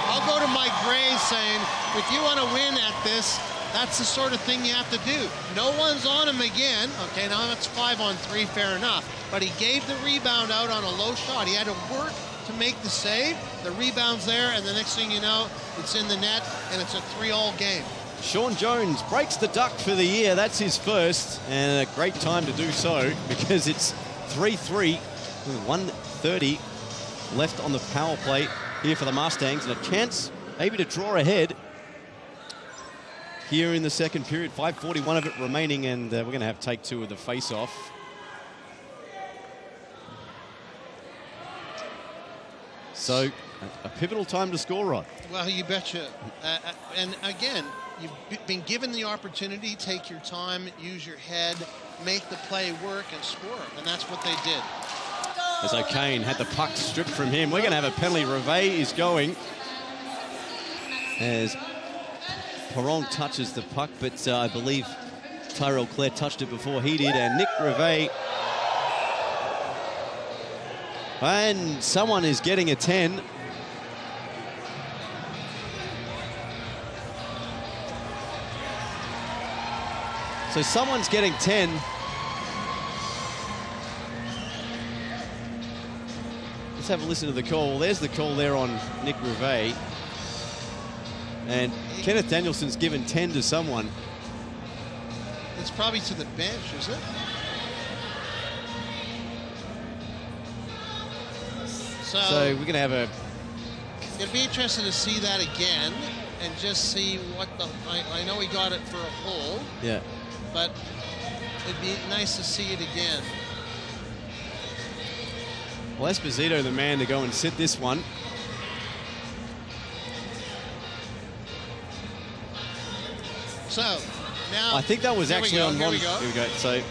I'll go to Mike Gray saying, if you want to win at this, that's the sort of thing you have to do. No one's on him again. Okay, now it's 5-on-3, fair enough. But he gave the rebound out on a low shot. He had to work to make the save. The rebound's there, and the next thing you know, it's in the net, and it's a 3-all game. Sean Jones breaks the duck for the year. That's his first, and a great time to do so because it's 3-3 with 1:30 left on the power play here for the Mustangs, and a chance maybe to draw ahead here in the second period. 5:41 of it remaining, and we're going to have take two of the face-off. So a pivotal time to score, Rod. Well, you betcha. And again, you've been given the opportunity, take your time, use your head, make the play work and score. And that's what they did. As O'Kane had the puck stripped from him. We're going to have a penalty. Reve is going as Perron touches the puck, but I believe Tyrell Clare touched it before he did, and Nick Reve. And someone is getting a 10. So someone's getting 10. Let's have a listen to the call. There's the call there on Nick Reve. And Kenneth Danielson's given 10 to someone. It's probably to the bench, is it? So we're going to have a... It'd be interesting to see that again and just see what the... I know he got it for a hold. Yeah. But it'd be nice to see it again. Well, Esposito, the man to go and sit this one. So, now... I think that was actually on one... Here we go. So...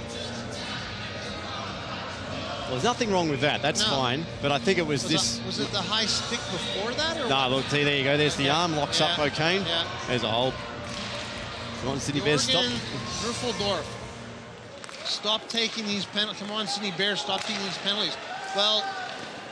Well, there's nothing wrong with that. That's fine. But I think it was this... Was it the high stick before that? Or no, look, see, there you go. There's the arm. Locks up O'Kane. Yeah. There's a hold. Come on, Sydney Bears, stop. Ruffeldorf. Stop taking these penalties. Come on, Sydney Bears, stop taking these penalties. Well,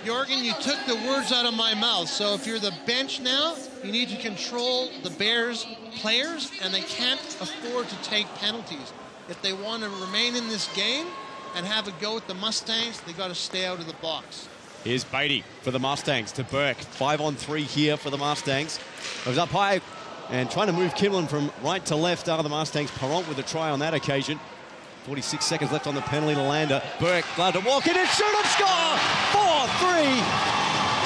Jorgen, you took the words out of my mouth. So if you're the bench now, you need to control the Bears players, and they can't afford to take penalties. If they want to remain in this game and have a go at the Mustangs, they got to stay out of the box. Here's Beatty for the Mustangs to Burke. 5-on-3 here for the Mustangs. Goes up high and trying to move Kimmelin from right to left are the Mustangs. Perron with a try on that occasion. 46 seconds left on the penalty to Lander. Burke glad to walk in and shoot and score! 4-3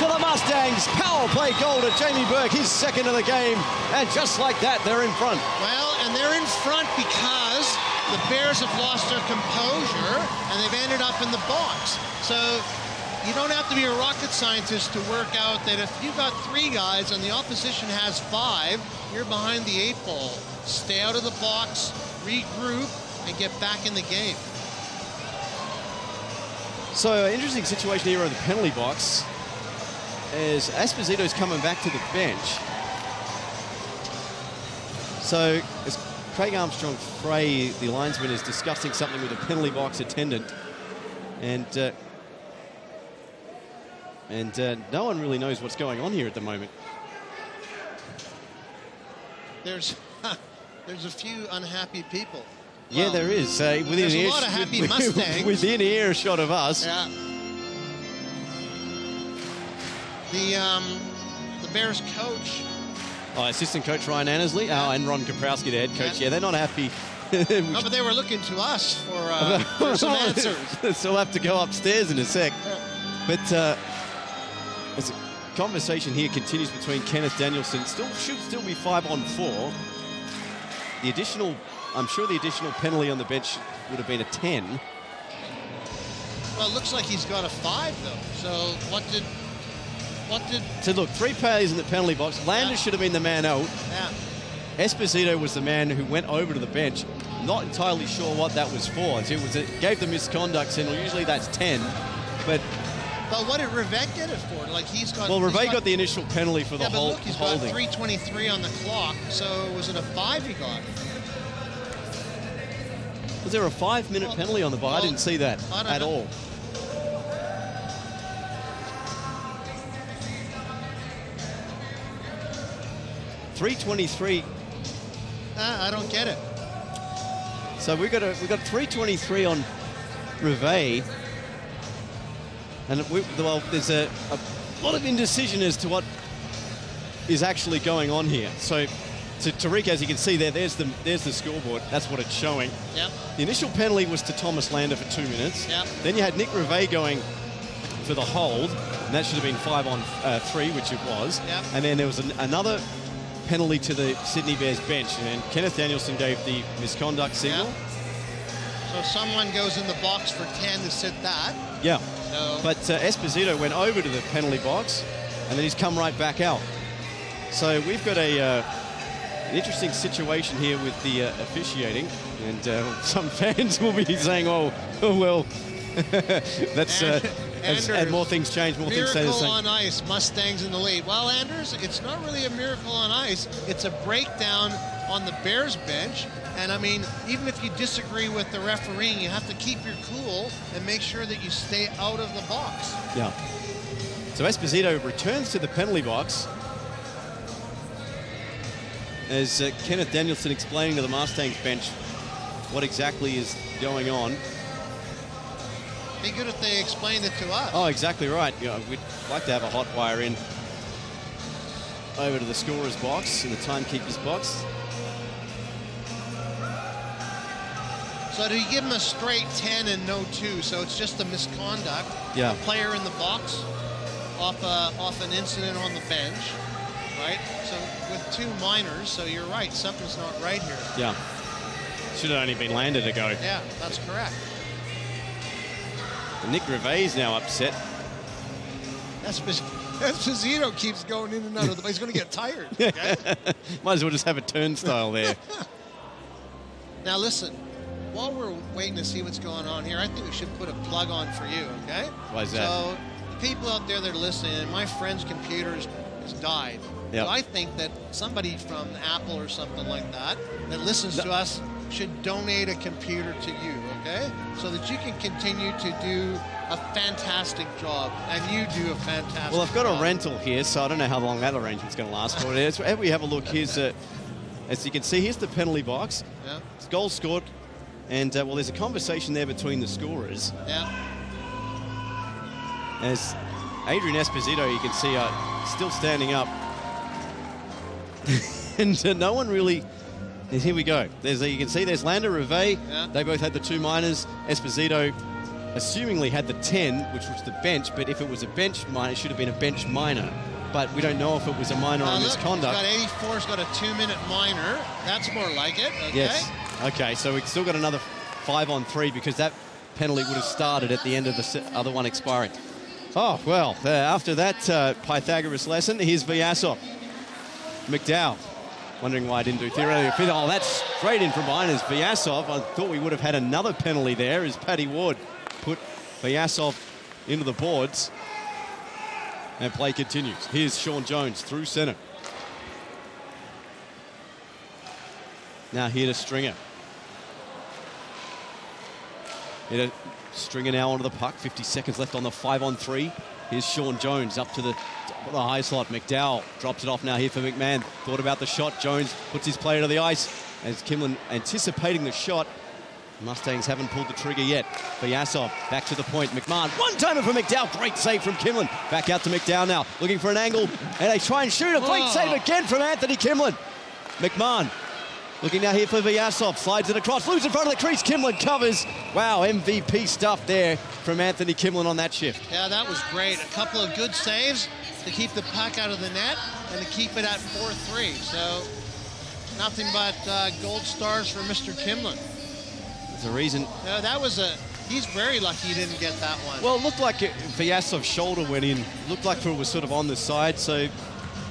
to the Mustangs. Power play goal to Jamie Burke, his second of the game. And just like that, they're in front. Well, and they're in front because the Bears have lost their composure and they've ended up in the box. So you don't have to be a rocket scientist to work out that if you've got 3 guys and the opposition has 5, you're behind the 8 ball. Stay out of the box, regroup, and get back in the game. So, interesting situation here in the penalty box as Esposito's coming back to the bench. So, as Craig Armstrong-Frey, the linesman, is discussing something with a penalty box attendant, and no one really knows what's going on here at the moment. There's a few unhappy people. Yeah, there is. Within there's a lot of happy Mustangs. Within earshot of us. Yeah. The Bears coach. Assistant coach Ryan Annesley. And Ron Kaprowski, the head coach. Yeah, they're not happy. No, but they were looking to us for some answers. So we'll have to go upstairs in a sec. But as a conversation here continues between Kenneth Danielson, should still be 5-on-4. The additional... I'm sure the additional penalty on the bench would have been a 10. Well, it looks like he's got a 5, though. So what did... So, look, 3 players in the penalty box. Lander should have been the man out. Yeah. Esposito was the man who went over to the bench. Not entirely sure what that was for. It gave the misconduct signal. Usually that's 10. But But what did Rivette get it for? Like he's got. Well, Rivette got the initial penalty for the but look, he's got holding. 3:23 on the clock. So was it a 5 he got? Was there a 5-minute penalty on the bar? I didn't see that at all. $3.23. I don't get it. So we got 3:23 on Rivette, and there's a lot of indecision as to what is actually going on here. So to Tariq, as you can see there's the scoreboard. That's what it's showing. Yep. The initial penalty was to Thomas Lander for 2 minutes. Yep. Then you had Nick Rivette going for the hold, and that should have been 5 on 3, which it was. Yep. And then there was another penalty to the Sydney Bears bench, and Kenneth Danielson gave the misconduct signal. Yep. So someone goes in the box for 10 to sit that. Yeah. So. But Esposito went over to the penalty box, and then he's come right back out. So we've got an interesting situation here with the officiating, and some fans will be saying, "Oh well, that's and more things change, more things stay the Miracle same." on ice, Mustangs in the lead. Well, Anders, it's not really a miracle on ice. It's a breakdown on the Bears bench. And I mean, even if you disagree with the refereeing, you have to keep your cool and make sure that you stay out of the box. Yeah. So Esposito returns to the penalty box, as Kenneth Danielson explaining to the Mustangs bench what exactly is going on. Be good if they explained it to us. Oh, exactly right. You know, we'd like to have a hot wire in over to the scorer's box, in the timekeeper's box. So do you give him a straight 10 and no 2? So it's just a misconduct. Yeah. A player in the box off an incident on the bench, right? So with 2 minors, so you're right, something's not right here. Yeah. Should have only been Lander to go. Yeah, that's correct. And Nick Rivette's now upset. Esposito keeps going in and out of the. He's going to get tired. Okay? Might as well just have a turnstile there. Now listen, while we're waiting to see what's going on here, I think we should put a plug on for you. Okay? Why is that? So the people out there that are listening, my friend's computer has died. Yep. So I think that somebody from Apple or something like that listens to us should donate a computer to you, okay? So that you can continue to do a fantastic job, and you do a fantastic job. Well, I've got a rental here, so I don't know how long that arrangement's going to last for. As we have a look, here's, as you can see, here's the penalty box. Yeah. It's goal scored, and, well, there's a conversation there between the scorers. Yeah. As Adrian Esposito, you can see, still standing up. And no one really... Here we go. You can see there's Lander, Rivette. Yeah. They both had the 2 minors. Esposito assumingly had the 10, which was the bench, but if it was a bench minor, it should have been a bench minor. But we don't know if it was a minor or misconduct. He's got 84, he's got a 2-minute minor. That's more like it, okay? Yes. Okay, so we've still got another 5 on 3 because that penalty would have started at the end of the other one expiring. Oh, well, after that Pythagoras lesson, here's Vyasov. McDowell. Wondering why I didn't do theoretical. Oh, that's straight in from behind as Vyasov. I thought we would have had another penalty there as Paddy Ward put Vyasov into the boards. And play continues. Here's Sean Jones through centre. Now here to Stringer. Here to Stringer now onto the puck. 50 seconds left on the 5 on 3. Here's Sean Jones up to the high slot. McDowell drops it off now here for McMahon. Thought about the shot. Jones puts his player to the ice as Kimlin anticipating the shot. Mustangs haven't pulled the trigger yet. Vyasov back to the point. McMahon, one-timer for McDowell. Great save from Kimlin. Back out to McDowell now, looking for an angle. And they try and shoot. A great save again from Anthony Kimlin. McMahon looking now here for Vyasov. Slides it across. Moves in front of the crease. Kimlin covers. Wow, MVP stuff there from Anthony Kimlin on that shift. Yeah, that was great. A couple of good saves to keep the puck out of the net and to keep it at 4-3. So nothing but gold stars for Mr. Kimlin. There's a reason. No, he's very lucky he didn't get that one. Well, it looked like Vyasov's shoulder went in. Looked like it was sort of on the side, so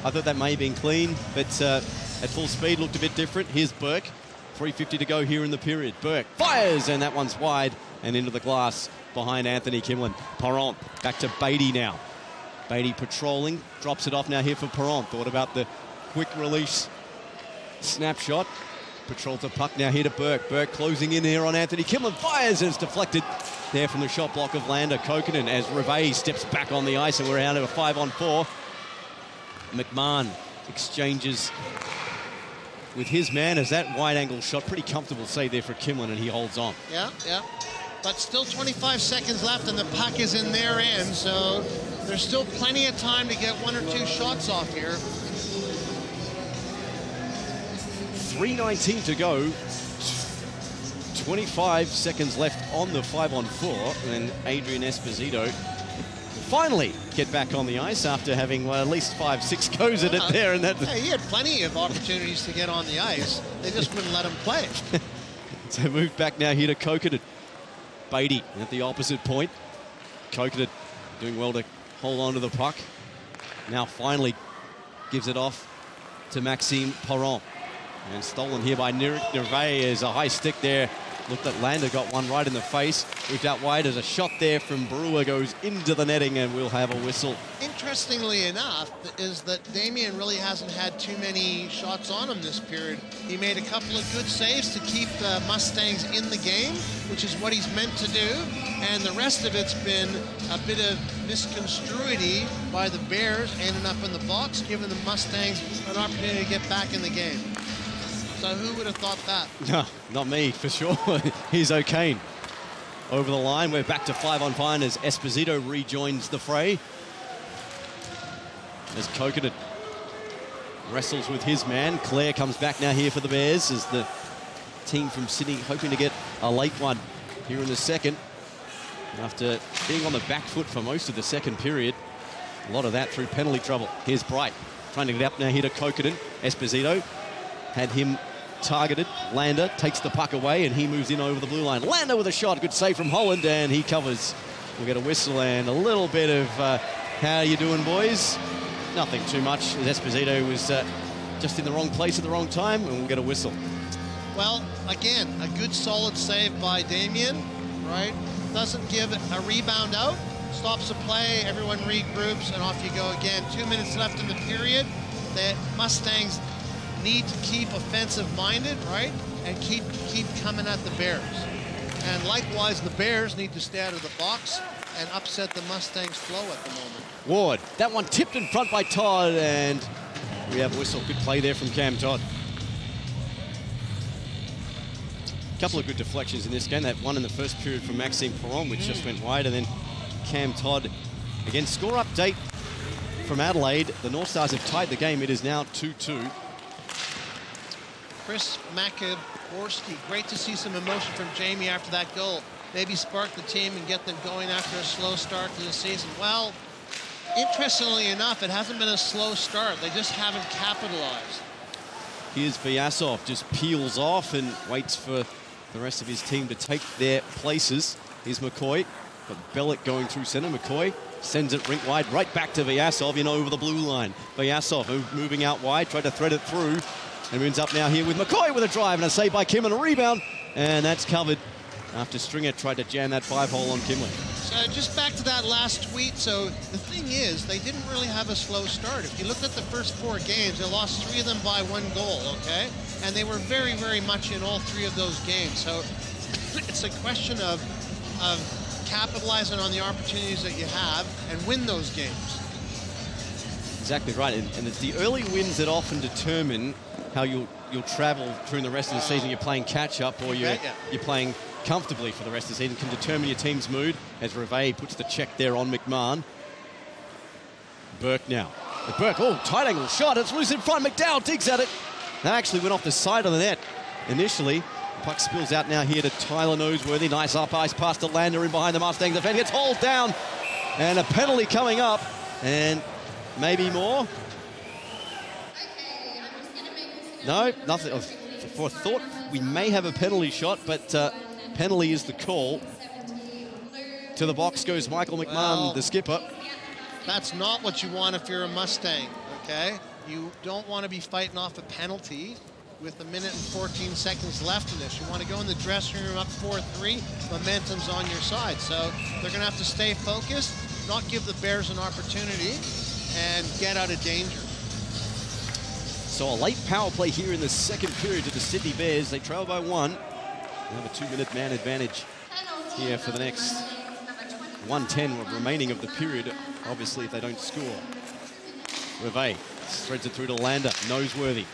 I thought that may have been clean, but at full speed looked a bit different. Here's Burke. 3:50 to go here in the period. Burke fires, and that one's wide and into the glass behind Anthony Kimlin. Perron back to Beatty now. Beatty patrolling, drops it off now here for Perron. Thought about the quick release snapshot. Patrols the puck now here to Burke. Burke closing in here on Anthony Kimlin. Fires and it's deflected there from the shot block of Lander. Kokkonen as Rivet steps back on the ice and we're out of a 5-on-4. McMahon exchanges with his man as that wide angle shot. Pretty comfortable save there for Kimlin and he holds on. Yeah. But still 25 seconds left and the puck is in their end, so there's still plenty of time to get 1 or 2 shots off here. 3:19 to go. 25 seconds left on the 5-on-4, and Adrian Esposito finally get back on the ice after having at least 5-6 goes at it there. And that he had plenty of opportunities to get on the ice. They just wouldn't let him play. So moved back now here to Kokkonen. Beatty at the opposite point. Kokkonen doing well to hold on to the puck. Now finally gives it off to Maxime Perron. And stolen here by Rivet as a high stick there. Looked at Lander, got one right in the face. Moved out wide as a shot there from Brewer goes into the netting and we'll have a whistle. Interestingly enough, is that Damien really hasn't had too many shots on him this period. He made a couple of good saves to keep the Mustangs in the game, which is what he's meant to do. And the rest of it's been a bit of misconstruity by the Bears ending up in the box, giving the Mustangs an opportunity to get back in the game. So who would have thought that? No, not me, for sure. Here's O'Kane over the line. We're back to 5-on-5 as Esposito rejoins the fray. As Kokkonen wrestles with his man. Clare comes back now here for the Bears as the team from Sydney hoping to get a late one here in the second. After being on the back foot for most of the second period. A lot of that through penalty trouble. Here's Bright trying to get up now here to Kokkonen. Esposito had him targeted. Lander takes the puck away and he moves in over the blue line. Lander with a shot. Good save from Holland and he covers. We'll get a whistle and a little bit of how you doing, boys? Nothing too much. Esposito was just in the wrong place at the wrong time and we'll get a whistle. Well, again, a good solid save by Damien, right? Doesn't give a rebound out. Stops the play, everyone regroups and off you go again. 2 minutes left in the period. The Mustangs need to keep offensive-minded, right, and keep coming at the Bears. And likewise, the Bears need to stay out of the box and upset the Mustangs' flow at the moment. Ward, that one tipped in front by Todd, and we have a whistle. Good play there from Cam Todd. A couple of good deflections in this game. That one in the first period from Maxime Perron, which just went wide, and then Cam Todd. Again, score update from Adelaide. The North Stars have tied the game. It is now 2-2. Chris Macaborski, great to see some emotion from Jamie after that goal. Maybe spark the team and get them going after a slow start to the season. Well, interestingly enough, it hasn't been a slow start. They just haven't capitalized. Here's Vyasov, just peels off and waits for the rest of his team to take their places. Here's McCoy, got Bellick going through center. McCoy sends it rink wide, right back to Vyasov in over the blue line. Vyasov moving out wide, tried to thread it through. And ends up now here with McCoy with a drive and a save by Kim and a rebound. And that's covered after Stringer tried to jam that 5-hole on Kimley. So just back to that last tweet. So the thing is, they didn't really have a slow start. If you looked at the first 4 games, they lost 3 of them by 1 goal, okay? And they were very, very much in all 3 of those games. So it's a question of capitalizing on the opportunities that you have and win those games. Exactly right. And it's the early wins that often determine how you'll travel during the rest of the season. You're playing catch-up or you're playing comfortably for the rest of the season. Can determine your team's mood as Rivet puts the check there on McMahon. Burke now. Burke, tight angle shot. It's loose in front. McDowell digs at it. That actually went off the side of the net initially. Puck spills out now here to Tyler Noseworthy. Nice up ice pass to Lander in behind the Mustangs defender. Gets hauled down. And a penalty coming up. And maybe more. No, nothing. For a thought we may have a penalty shot, but penalty is the call. To the box goes Michael McMahon, the skipper. That's not what you want if you're a Mustang, okay? You don't want to be fighting off a penalty with 1:14 seconds left in this. You want to go in the dressing room up 4-3, momentum's on your side. So they're going to have to stay focused, not give the Bears an opportunity, and get out of danger. So a late power play here in the second period to the Sydney Bears. They trail by 1. They have a 2-minute man advantage here for the next 1:10 remaining of the period, obviously, if they don't score. Reve threads it through to Lander. Noseworthy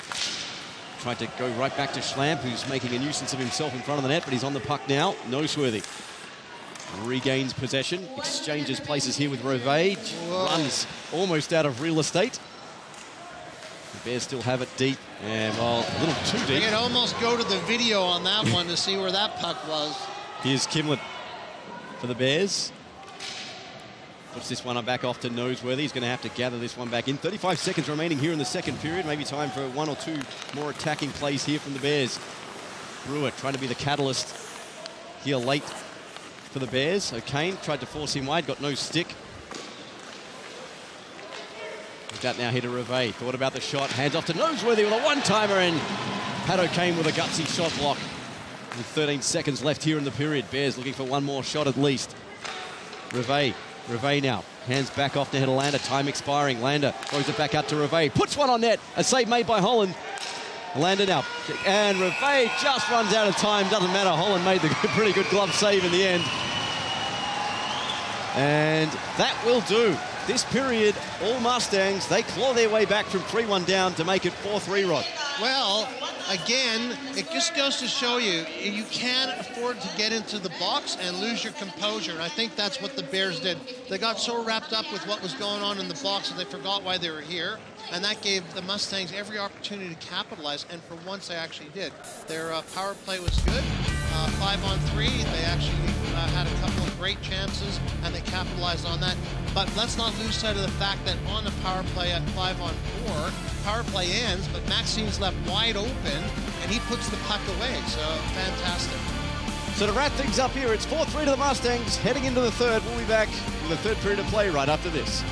tried to go right back to Schlamp, who's making a nuisance of himself in front of the net, but he's on the puck now. Noseworthy regains possession, exchanges places here with Reve, runs almost out of real estate. The Bears still have it deep, and well, a little too deep. You can almost go to the video on that one to see where that puck was. Here's Kimlett for the Bears. Puts this one back off to Noseworthy. He's going to have to gather this one back in. 35 seconds remaining here in the second period. Maybe time for 1 or 2 more attacking plays here from the Bears. Brewer trying to be the catalyst here late for the Bears. O'Kane tried to force him wide, got no stick. That now here to Reve. Thought about the shot. Hands off to Noseworthy with a one-timer, and Pat O'Kane with a gutsy shot block. With 13 seconds left here in the period. Bears looking for one more shot at least. Reve now. Hands back off to head of Lander. Time expiring. Lander throws it back out to Reve. Puts one on net. A save made by Holland. Lander now. And Reve just runs out of time. Doesn't matter. Holland made the pretty good glove save in the end. And that will do. This period, all Mustangs, they claw their way back from 3-1 down to make it 4-3, Rod. Well, again, it just goes to show you, you can't afford to get into the box and lose your composure. And I think that's what the Bears did. They got so wrapped up with what was going on in the box that they forgot why they were here. And that gave the Mustangs every opportunity to capitalize. And for once, they actually did. Their power play was good. 5-on-3, they actually had a couple of great chances, and they capitalized on that. But let's not lose sight of the fact that on the power play at 5-on-4, power play ends, but Maxine's left wide open, and he puts the puck away. So fantastic. So to wrap things up here, it's 4-3 to the Mustangs. Heading into the third, we'll be back with the third period of play right after this.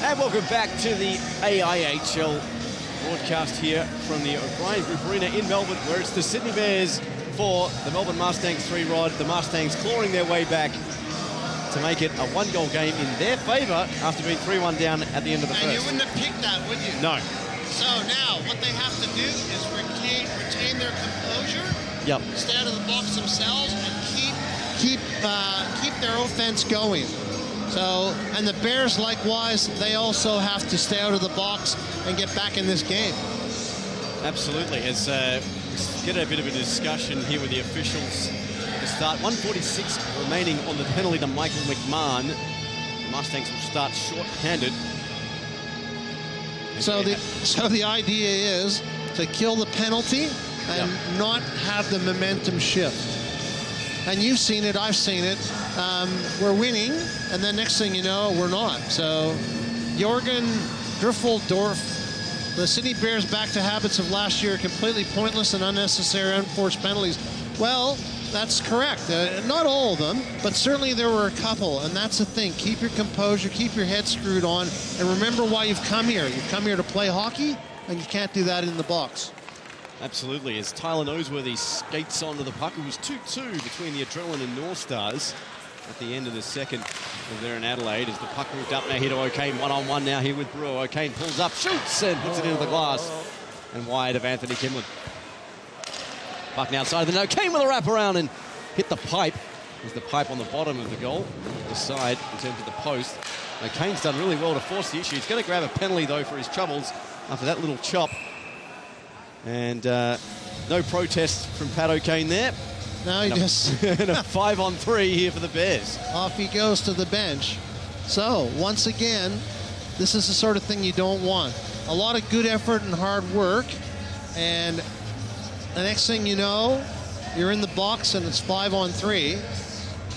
And welcome back to the AIHL broadcast here from the O'Brien Group Arena in Melbourne, where it's the Sydney Bears 4, the Melbourne Mustangs 3 rod. The Mustangs clawing their way back to make it a one-goal game in their favour after being 3-1 down at the end of the first. And you wouldn't have picked that, would you? No. So now what they have to do is retain their composure, Yep. stay out of the box themselves, and keep their offense going. So, and the Bears, likewise, they also have to stay out of the box and get back in this game. Absolutely. Let's get a bit of a discussion here with the officials to start. 1:46 remaining on the penalty to Michael McMahon. The Mustangs will start short-handed. So the idea is to kill the penalty and not have the momentum shift. And you've seen it, I've seen it. We're winning, and then next thing you know, we're not. So Jorgen Driffeldorf, the Sydney Bears back to habits of last year, completely pointless and unnecessary unforced penalties. Well, that's correct. Not all of them, but certainly there were a couple, and that's the thing. Keep your composure, keep your head screwed on, and remember why you've come here. You've come here to play hockey, and you can't do that in the box. Absolutely. As Tyler Noseworthy skates onto the puck, it was 2-2 between the Adrenaline and North Stars at the end of the second there in Adelaide. As the puck moved up now here to O'Kane, one-on-one now here with Brewer. O'Kane pulls up, shoots, and puts it into the glass and wide of Anthony Kimlin. Puck now outside of the net. O'Kane with a wraparound and hit the pipe. There's the pipe on the bottom of the goal, the side in terms of the post. O'Kane's done really well to force the issue. He's going to grab a penalty, though, for his troubles after that little chop. And no protest from Pat O'Kane there. Now he just... and a 5-on-3 here for the Bears. Off he goes to the bench. So, once again, this is the sort of thing you don't want. A lot of good effort and hard work, and the next thing you know, you're in the box and it's 5-on-3.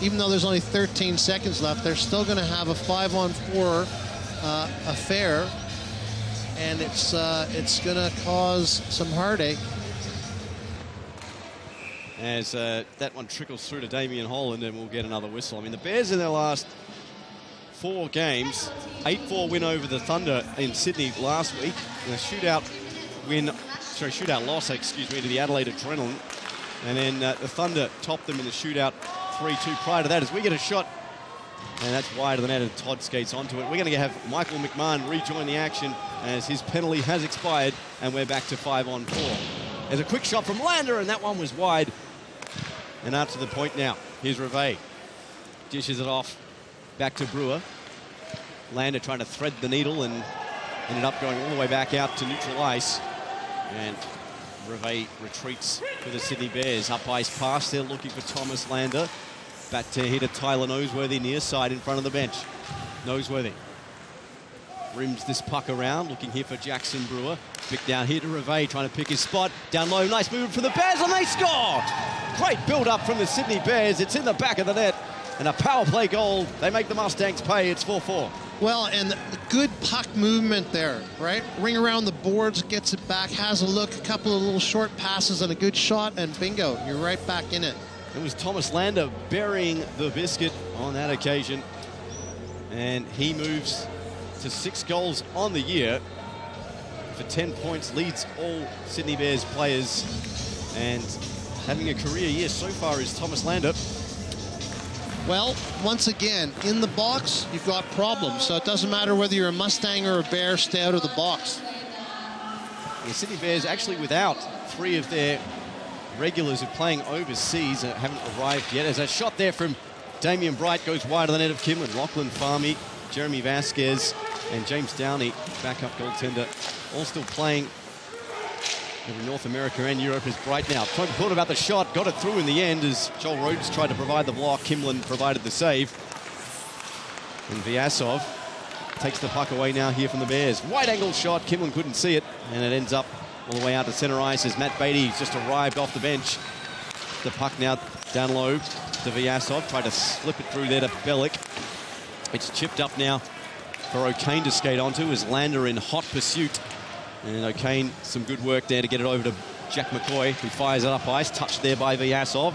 Even though there's only 13 seconds left, they're still going to have a 5-on-4 affair, and it's going to cause some heartache. As that one trickles through to Damien Holland, and we'll get another whistle. I mean, the Bears in their last 4 games, 8-4 win over the Thunder in Sydney last week, and a shootout loss, to the Adelaide Adrenaline. And then the Thunder topped them in the shootout 3-2 prior to that. As we get a shot, and that's wide of the net, and Todd skates onto it. We're going to have Michael McMahon rejoin the action as his penalty has expired, and we're back to 5-on-4. There's a quick shot from Lander, and that one was wide. And out to the point now. Here's Reve. Dishes it off. Back to Brewer. Lander trying to thread the needle and ended up going all the way back out to neutral ice. And Reve retreats for the Sydney Bears. Up ice pass. They're looking for Thomas Lander. Back to here to Tyler Noseworthy near side in front of the bench. Noseworthy rims this puck around, looking here for Jackson Brewer. Pick down here to Reve, trying to pick his spot. Down low, nice movement from the Bears, and they score! Great build-up from the Sydney Bears. It's in the back of the net, and a power play goal. They make the Mustangs pay. It's 4-4. Well, and good puck movement there, right? Ring around the boards, gets it back, has a look, a couple of little short passes, and a good shot, and bingo, you're right back in it. It was Thomas Lander burying the biscuit on that occasion, and he moves to 6 goals on the year for 10 points, leads all Sydney Bears players, and having a career year so far is Thomas Lander. Well, once again, in the box, you've got problems, so it doesn't matter whether you're a Mustang or a Bear, stay out of the box. The Sydney Bears actually without 3 of their regulars who are playing overseas and haven't arrived yet. As a shot there from Damien Bright goes wide of the net of Kimlin. Lachlan Farmy, Jeremy Vasquez, and James Downey, backup goaltender, all still playing in North America and Europe. As Bright now thought about the shot, got it through in the end as Joel Rhodes tried to provide the block. Kimlin provided the save. And Vyasov takes the puck away now here from the Bears. Wide angle shot, Kimlin couldn't see it, and it ends up all the way out to center ice as Matt Beatty's just arrived off the bench. The puck now down low to Vyasov, tried to slip it through there to Bellick. It's chipped up now for O'Kane to skate onto as Lander in hot pursuit. And O'Kane, some good work there to get it over to Jack McCoy, who fires it up ice, touched there by Vyasov.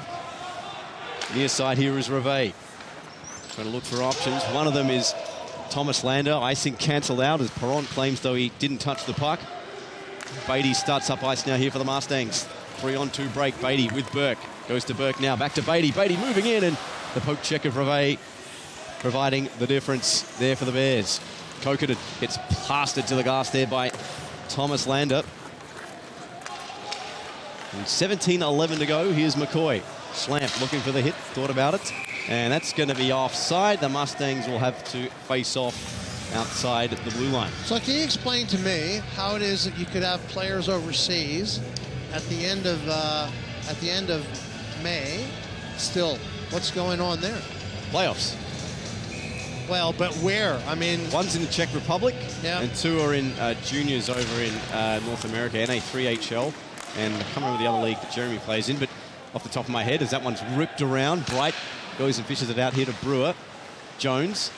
Near side here is Reve. Trying to look for options. One of them is Thomas Lander, icing cancelled out as Perron claims though he didn't touch the puck. Beatty starts up ice now here for the Mustangs. 3-on-2 break. Beatty with Burke. Goes to Burke now. Back to Beatty. Beatty moving in, and the poke check of Reve providing the difference there for the Bears. Kokinen gets plastered to the glass there by Thomas Lander. And 17-11 to go. Here's McCoy. Schlamp looking for the hit. Thought about it. And that's going to be offside. The Mustangs will have to face off outside the blue line. So can you explain to me how it is that you could have players overseas at the end of May? Still, what's going on there? Playoffs. Well, but where? I mean, one's in the Czech Republic, yeah, and two are in juniors over in North America, NA3HL, and I can't remember the other league that Jeremy plays in, but off the top of my head, as that one's ripped around, Bright goes and fishes it out here to Brewer. Jones.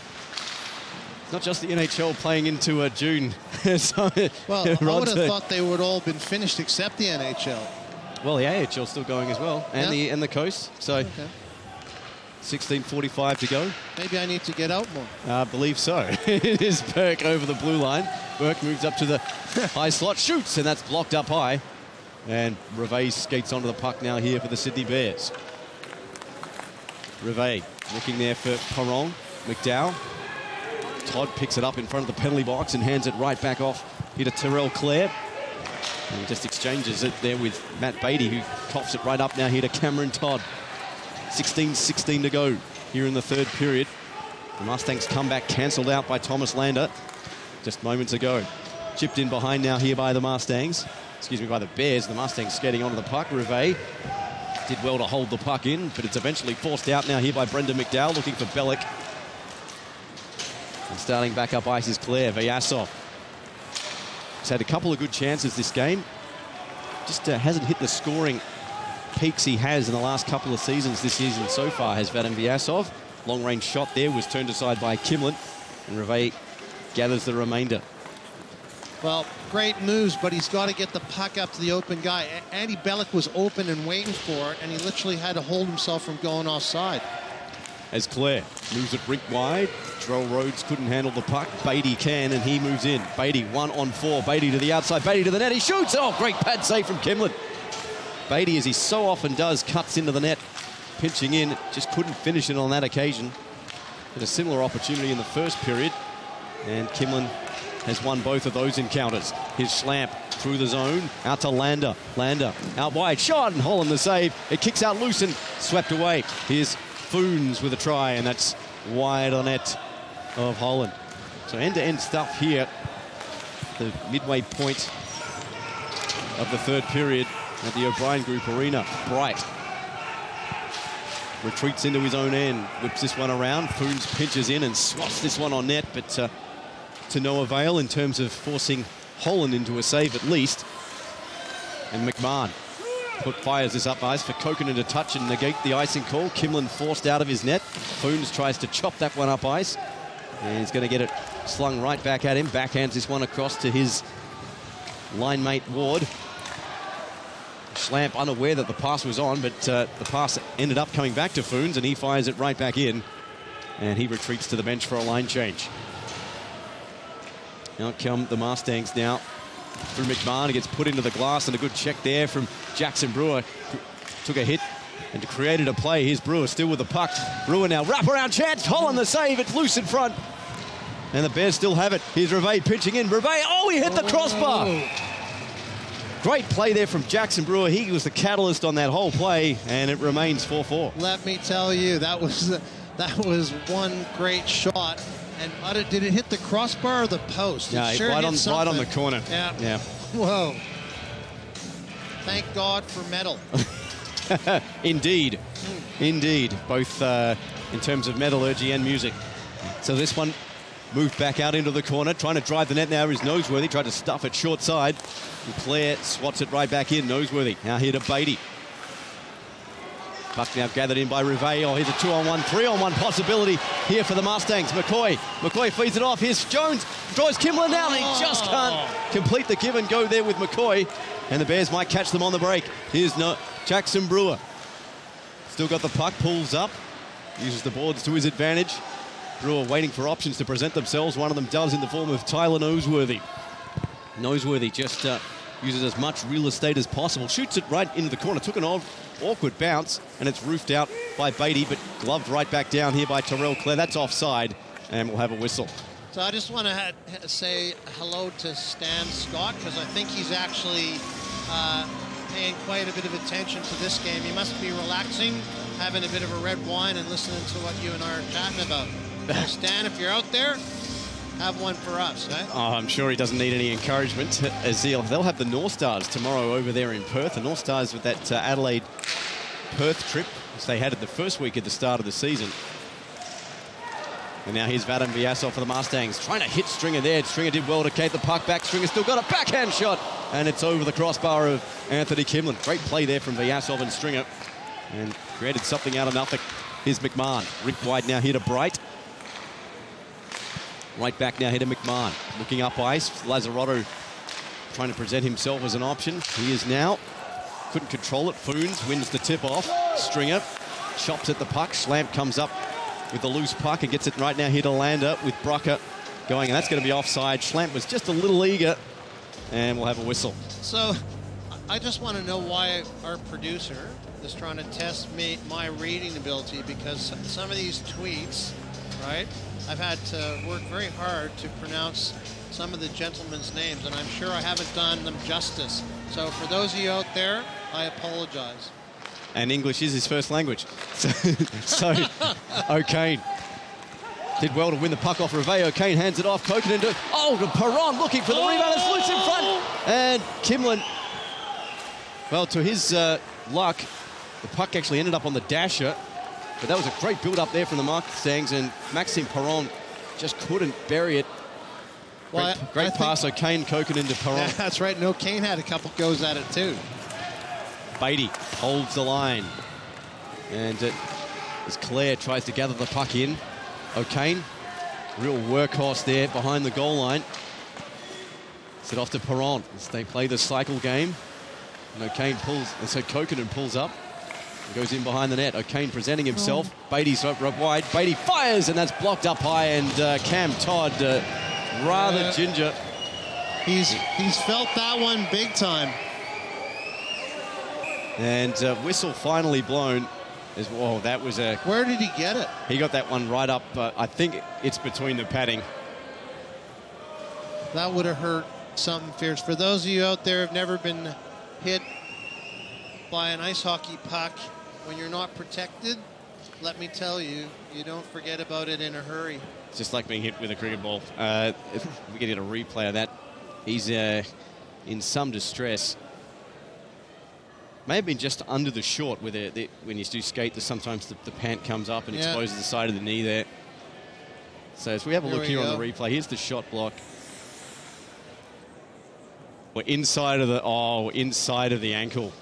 It's not just the NHL playing into June. So, well, I would have thought they would all been finished except the NHL. Well, the AIHL still going as well, and yeah, the Coast. So. Okay. 16:45 to go. Maybe I need to get out more. I believe so. It is Burke over the blue line. Burke moves up to the high slot, shoots, and that's blocked up high. And Reve skates onto the puck now here for the Sydney Bears. Reve looking there for Perron. McDowell. Todd picks it up in front of the penalty box and hands it right back off here to Terrell Clare. And he just exchanges it there with Matt Beatty, who coughs it right up now here to Cameron Todd. 16-16 to go here in the third period. The Mustangs comeback cancelled out by Thomas Lander just moments ago. Chipped in behind now here by the Mustangs. Excuse me, by the Bears. The Mustangs skating onto the puck. Reve did well to hold the puck in, but it's eventually forced out now here by Brendan McDowell, looking for Bellick. And starting back up ice is Claire. Vyasov. He's had a couple of good chances this game. Just hasn't hit the scoring peaks he has in the last couple of seasons. This season so far has Vadim Vyasov. Long-range shot there was turned aside by Kimlin, and Reve gathers the remainder. Well, great moves, but he's got to get the puck up to the open guy. Andy Bellick was open and waiting for it, and he literally had to hold himself from going offside. As Claire moves it rink wide, Terrell Rhodes couldn't handle the puck. Beatty can, and he moves in. Beatty 1-on-4. Beatty to the outside. Beatty to the net. He shoots. Oh, great pad save from Kimlin. Beatty, as he so often does, cuts into the net, pinching in, just couldn't finish it on that occasion. Had a similar opportunity in the first period, and Kimlin has won both of those encounters. His Schlamp through the zone, out to Lander. Lander out wide, shot, and Holland the save. It kicks out loose and swept away. Here's Foons with a try, and that's wide on net of Holland. So end-to-end stuff here. The midway point of the third period at the O'Brien Group Arena. Bright retreats into his own end, whips this one around. Foons pinches in and swats this one on net, but to no avail in terms of forcing Holland into a save at least. And McMahon fires this up ice for Kokinen to touch and negate the icing call. Kimlin forced out of his net. Foons tries to chop that one up ice, and he's going to get it slung right back at him. Backhands this one across to his line mate Ward. Schlamp unaware that the pass was on, but the pass ended up coming back to Foons, and he fires it right back in, and he retreats to the bench for a line change. Out come the Mustangs now through McMahon. He gets put into the glass, and a good check there from Jackson Brewer. Took a hit and created a play. Here's Brewer still with the puck. Brewer now wraparound chance. Holland the save. It's loose in front, and the Bears still have it. Here's Reve pitching in. Reve, oh, he hit the crossbar. Great play there from Jackson Brewer. He was the catalyst on that whole play, and it remains 4-4. Let me tell you, that was one great shot. And did it hit the crossbar or the post? Yeah, sure right on the corner. Yeah. Whoa. Thank God for metal. Indeed. Indeed. Both in terms of metallurgy and music. So this one moved back out into the corner, trying to drive the net now is Noseworthy. Tried to stuff it short side. And Claire swats it right back in. Noseworthy now here to Beatty. Puck now gathered in by Reve. Oh, here's a 2-on-1, 3-on-1 possibility here for the Mustangs. McCoy feeds it off. Here's Jones, draws Kimlin down, and he just can't complete the give and go there with McCoy. And the Bears might catch them on the break. Here's Jackson Brewer. Still got the puck, pulls up, uses the boards to his advantage. Brewer waiting for options to present themselves. One of them does in the form of Tyler Noseworthy. Noseworthy just uses as much real estate as possible. Shoots it right into the corner. Took an awkward bounce, and it's roofed out by Beatty, but gloved right back down here by Terrell Clare. That's offside, and we'll have a whistle. So I just want to say hello to Stan Scott, because I think he's actually paying quite a bit of attention to this game. He must be relaxing, having a bit of a red wine and listening to what you and I are chatting about. So Stan, if you're out there, have one for us, eh? Oh, I'm sure he doesn't need any encouragement. As they'll have the North Stars tomorrow over there in Perth. The North Stars with that Adelaide-Perth trip, which they had at the first week at the start of the season. And now here's Vadim Vyasov for the Mustangs, trying to hit Stringer there. Stringer did well to keep the puck back. Stringer still got a backhand shot, and it's over the crossbar of Anthony Kimlin. Great play there from Vyasov and Stringer, and created something out of nothing. Here's McMahon. Ripped wide now here to Bright. Right back now here to McMahon. Looking up ice. Lazzarotto trying to present himself as an option. He is now. Couldn't control it. Foons wins the tip-off. Stringer chops at the puck. Schlamp comes up with the loose puck and gets it right now here to Lander with Brucker going, and that's going to be offside. Schlamp was just a little eager, and we'll have a whistle. So I just want to know why our producer is trying to test my reading ability, because some of these tweets, right, I've had to work very hard to pronounce some of the gentlemen's names, and I'm sure I haven't done them justice. So for those of you out there, I apologize. And English is his first language. So O'Kane did well to win the puck off Reve. O'Kane hands it off. Kokanen to Perron looking for the rebound. It's loose in front. And Kimlin, well, to his luck, the puck actually ended up on the dasher. But that was a great build-up there from the Mustangs, and Maxime Perron just couldn't bury it. Well, great pass, O'Kane, Kokanen to Perron. Yeah, that's right, and O'Kane had a couple goes at it too. Beatty holds the line. And as Clare tries to gather the puck in, O'Kane, real workhorse there behind the goal line. Set off to Perron as they play the cycle game. And O'Kane pulls, and so Kokanen pulls up. Goes in behind the net. O'Kane presenting himself. Beatty's up wide. Beatty fires, and that's blocked up high. And Cam Todd, rather ginger. He's felt that one big time. And whistle finally blown. Whoa, that was a... Where did he get it? He got that one right up. I think it's between the padding. That would have hurt something fierce. For those of you out there who've never been hit by an ice hockey puck, when you're not protected, let me tell you, you don't forget about it in a hurry. It's just like being hit with a cricket ball. If we can get a replay of that. He's in some distress. May have been just under the short with when you do skate, sometimes the pant comes up and exposes the side of the knee there. So as we have a look here on the replay, here's the shot block. We're inside of the ankle.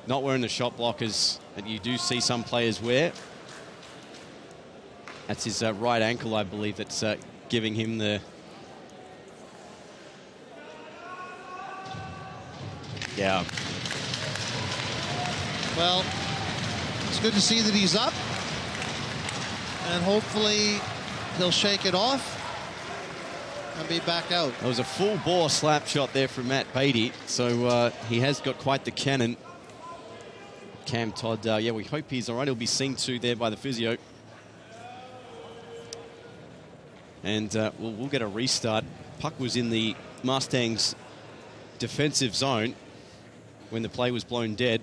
Not wearing the shot blockers that you do see some players wear. That's his right ankle, I believe, that's giving him the... Yeah. Well, it's good to see that he's up. And hopefully he'll shake it off and be back out. That was a full bore slap shot there from Matt Beatty. So he has got quite the cannon. Cam Todd, yeah, we hope he's all right. He'll be seen to there by the physio. And we'll get a restart. Puck was in the Mustangs' defensive zone when the play was blown dead.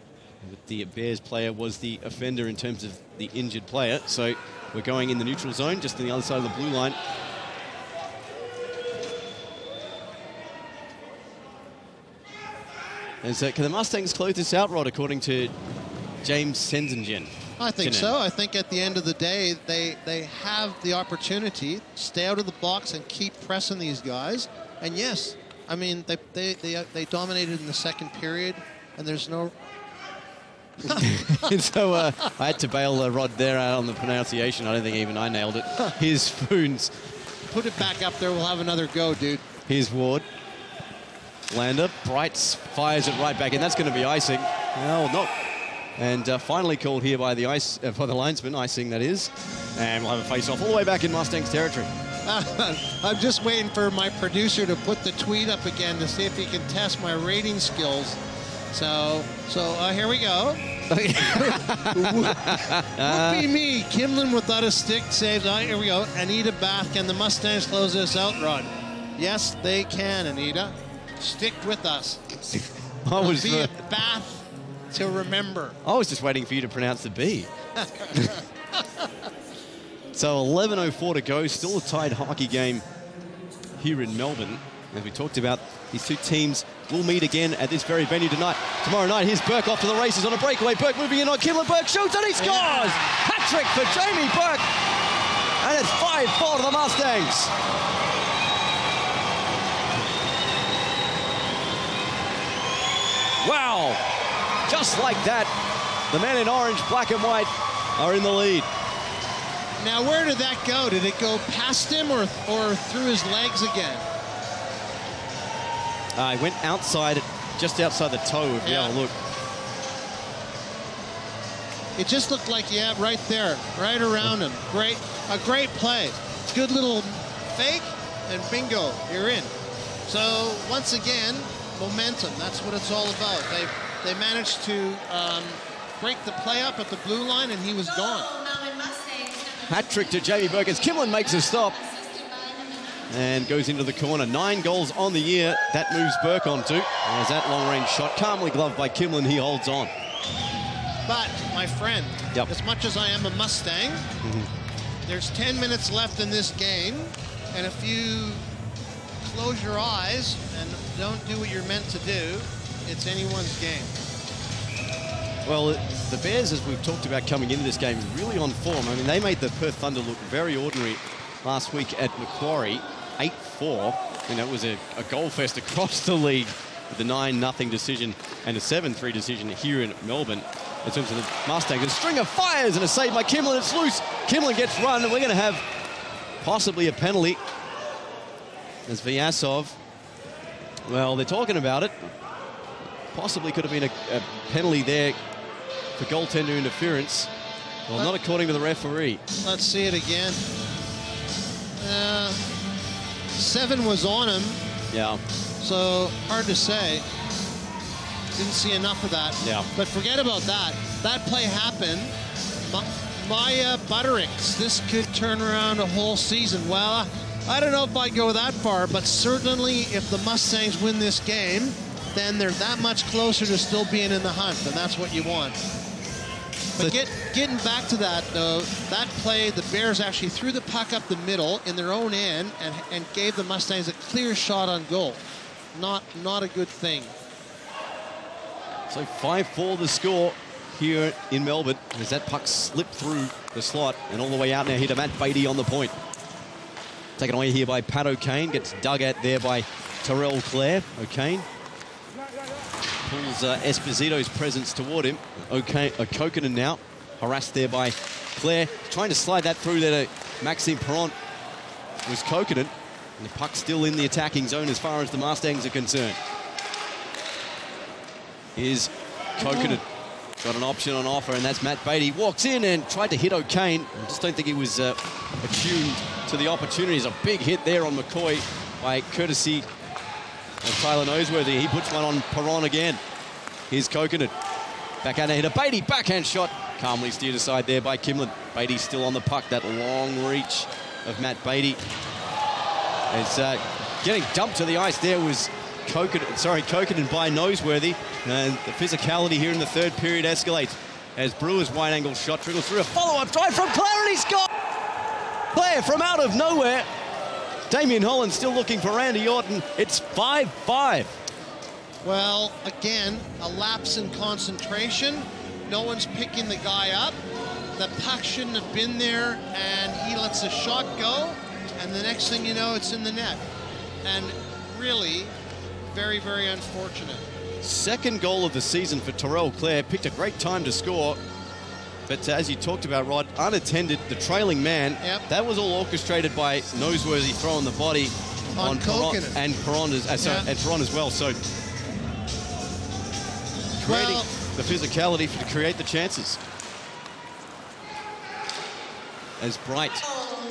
The Bears player was the offender in terms of the injured player. So we're going in the neutral zone, just on the other side of the blue line. And so can the Mustangs close this out, Rod, according to James Senzingen? I think so. I think at the end of the day, they have the opportunity to stay out of the box and keep pressing these guys. And yes, I mean, they dominated in the second period, and there's no... So I had to bail Rod there on the pronunciation. I don't think even I nailed it. Here's Foons. Put it back up there. We'll have another go, dude. Here's Ward. Lander. Brights fires it right back in. That's going to be icing. No, not. And finally called here by the linesman, icing that is. And we'll have a face-off all the way back in Mustangs territory. I'm just waiting for my producer to put the tweet up again to see if he can test my rating skills. So here we go. Whoopie me. Kimlin without a stick saves. Here we go. Anita Bath. Can the Mustangs close this out, Rod? Yes, they can, Anita. Stick with us. Be a Bath to remember. I was just waiting for you to pronounce the B. So 11:04 to go. Still a tied hockey game here in Melbourne. As we talked about, these two teams will meet again at this very venue tomorrow night. Here's Burke off to the races on a breakaway. Burke moving in on Kimlin. Burke shoots and he scores! Hat-trick for Jamie Burke. And it's 5-4 to the Mustangs. Wow. Just like that, the men in orange, black and white are in the lead. Now, where did that go? Did it go past him or through his legs again? He went outside, just outside the toe, if you have a look. It just looked like, right there, right around him. A great play. Good little fake, and bingo, you're in. So, once again, momentum, that's what it's all about. They managed to break the play up at the blue line, and he was gone. Hat-trick to Jamie Burke as Kimlin makes a stop and goes into the corner. 9 goals on the year. That moves Burke onto. As that long-range shot, calmly gloved by Kimlin, he holds on. But, my friend, as much as I am a Mustang, there's 10 minutes left in this game, and if you close your eyes and don't do what you're meant to do, it's anyone's game. Well, the Bears, as we've talked about coming into this game, really on form. I mean, they made the Perth Thunder look very ordinary last week at Macquarie, 8-4. And it was a goal fest across the league with a 9-0 decision and a 7-3 decision here in Melbourne. In terms of the Mustangs, a string of fires and a save by Kimlin. It's loose. Kimlin gets run, and we're going to have possibly a penalty. As Vyasov, well, they're talking about it. Possibly could have been a penalty there for goaltender interference. Well, not according to the referee. Let's see it again. 7 was on him. Yeah. So, hard to say. Didn't see enough of that. Yeah. But forget about that. That play happened. Maya Buttericks, this could turn around a whole season. Well, I don't know if I'd go that far, but certainly if the Mustangs win this game, then they're that much closer to still being in the hunt, and that's what you want. But getting back to that, though, that play, the Bears actually threw the puck up the middle in their own end and gave the Mustangs a clear shot on goal. Not a good thing. So 5-4 the score here in Melbourne as that puck slipped through the slot and all the way out now here to Matt Beatty on the point. Taken away here by Pat O'Kane, gets dug at there by Terrell Clare. O'Kane pulls Esposito's presence toward him. Kokkonen now, harassed there by Clare. Trying to slide that through there to Maxime Perron. Was Kokkonen. And the puck still in the attacking zone as far as the Mustangs are concerned. Here's Kokkonen. Got an option on offer, and that's Matt Beatty. Walks in and tried to hit O'Kane. I just don't think he was attuned to the opportunities. A big hit there on McCoy by courtesy of Tyler Noseworthy. He puts one on Perron again. Here's Kokkonen. Backhand hit a Beatty. Backhand shot. Calmly steered aside there by Kimlin. Beatty still on the puck. That long reach of Matt Beatty. It's getting dumped to the ice there was Kokkonen by Noseworthy. And the physicality here in the third period escalates as Brewer's wide angle shot trickles through. A follow-up drive from Clare, and he scores! Clare from out of nowhere. Damien Holland still looking for Randy Orton. It's 5-5. Well, again, a lapse in concentration. No one's picking the guy up. The puck shouldn't have been there, and he lets the shot go, and the next thing you know, it's in the net. And really, very, very unfortunate. Second goal of the season for Terrell Clare. Picked a great time to score. But as you talked about, Rod, unattended, the trailing man. Yep. That was all orchestrated by Noseworthy throwing the body on Perron and Perron as well. So the physicality to create the chances. As Bright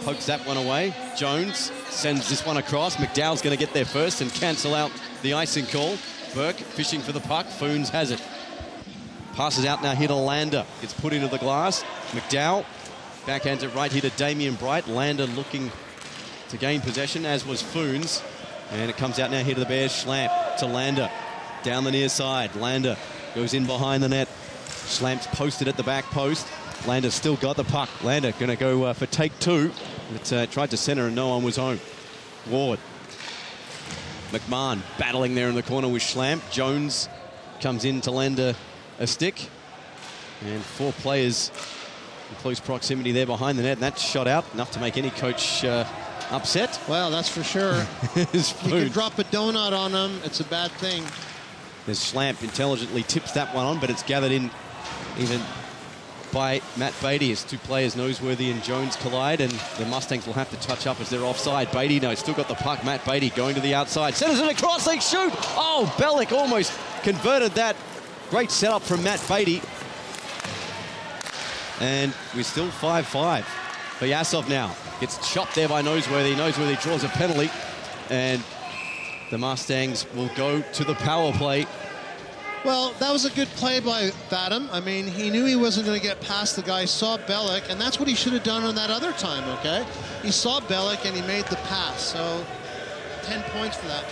pokes that one away. Jones sends this one across. McDowell's going to get there first and cancel out the icing call. Burke fishing for the puck. Foons has it. Passes out now here to Lander. Gets put into the glass. McDowell backhands it right here to Damien Bright. Lander looking to gain possession, as was Foons. And it comes out now here to the Bears. Schlamp to Lander. Down the near side. Lander goes in behind the net. Schlamp's posted at the back post. Lander's still got the puck. Lander going to go for take two. But tried to centre and no one was home. Ward. McMahon battling there in the corner with Schlamp. Jones comes in to lend a stick. And 4 players in close proximity there behind the net. And that's shot out. Enough to make any coach upset. Well, that's for sure. You can drop a donut on them. It's a bad thing. As Schlamp intelligently tips that one on, but it's gathered in even by Matt Beatty as 2 players, Noseworthy and Jones, collide, and the Mustangs will have to touch up as they're offside. Beatty, no, still got the puck. Matt Beatty going to the outside. Centers it across, they shoot! Oh, Bellick almost converted that. Great setup from Matt Beatty. And we're still 5-5. Vyasov now gets chopped there by Noseworthy. Noseworthy draws a penalty, and the Mustangs will go to the power play. Well, that was a good play by Vadim. I mean, he knew he wasn't going to get past the guy, saw Bellick, and that's what he should have done on that other time, okay? He saw Bellick and he made the pass, so 10 points for that.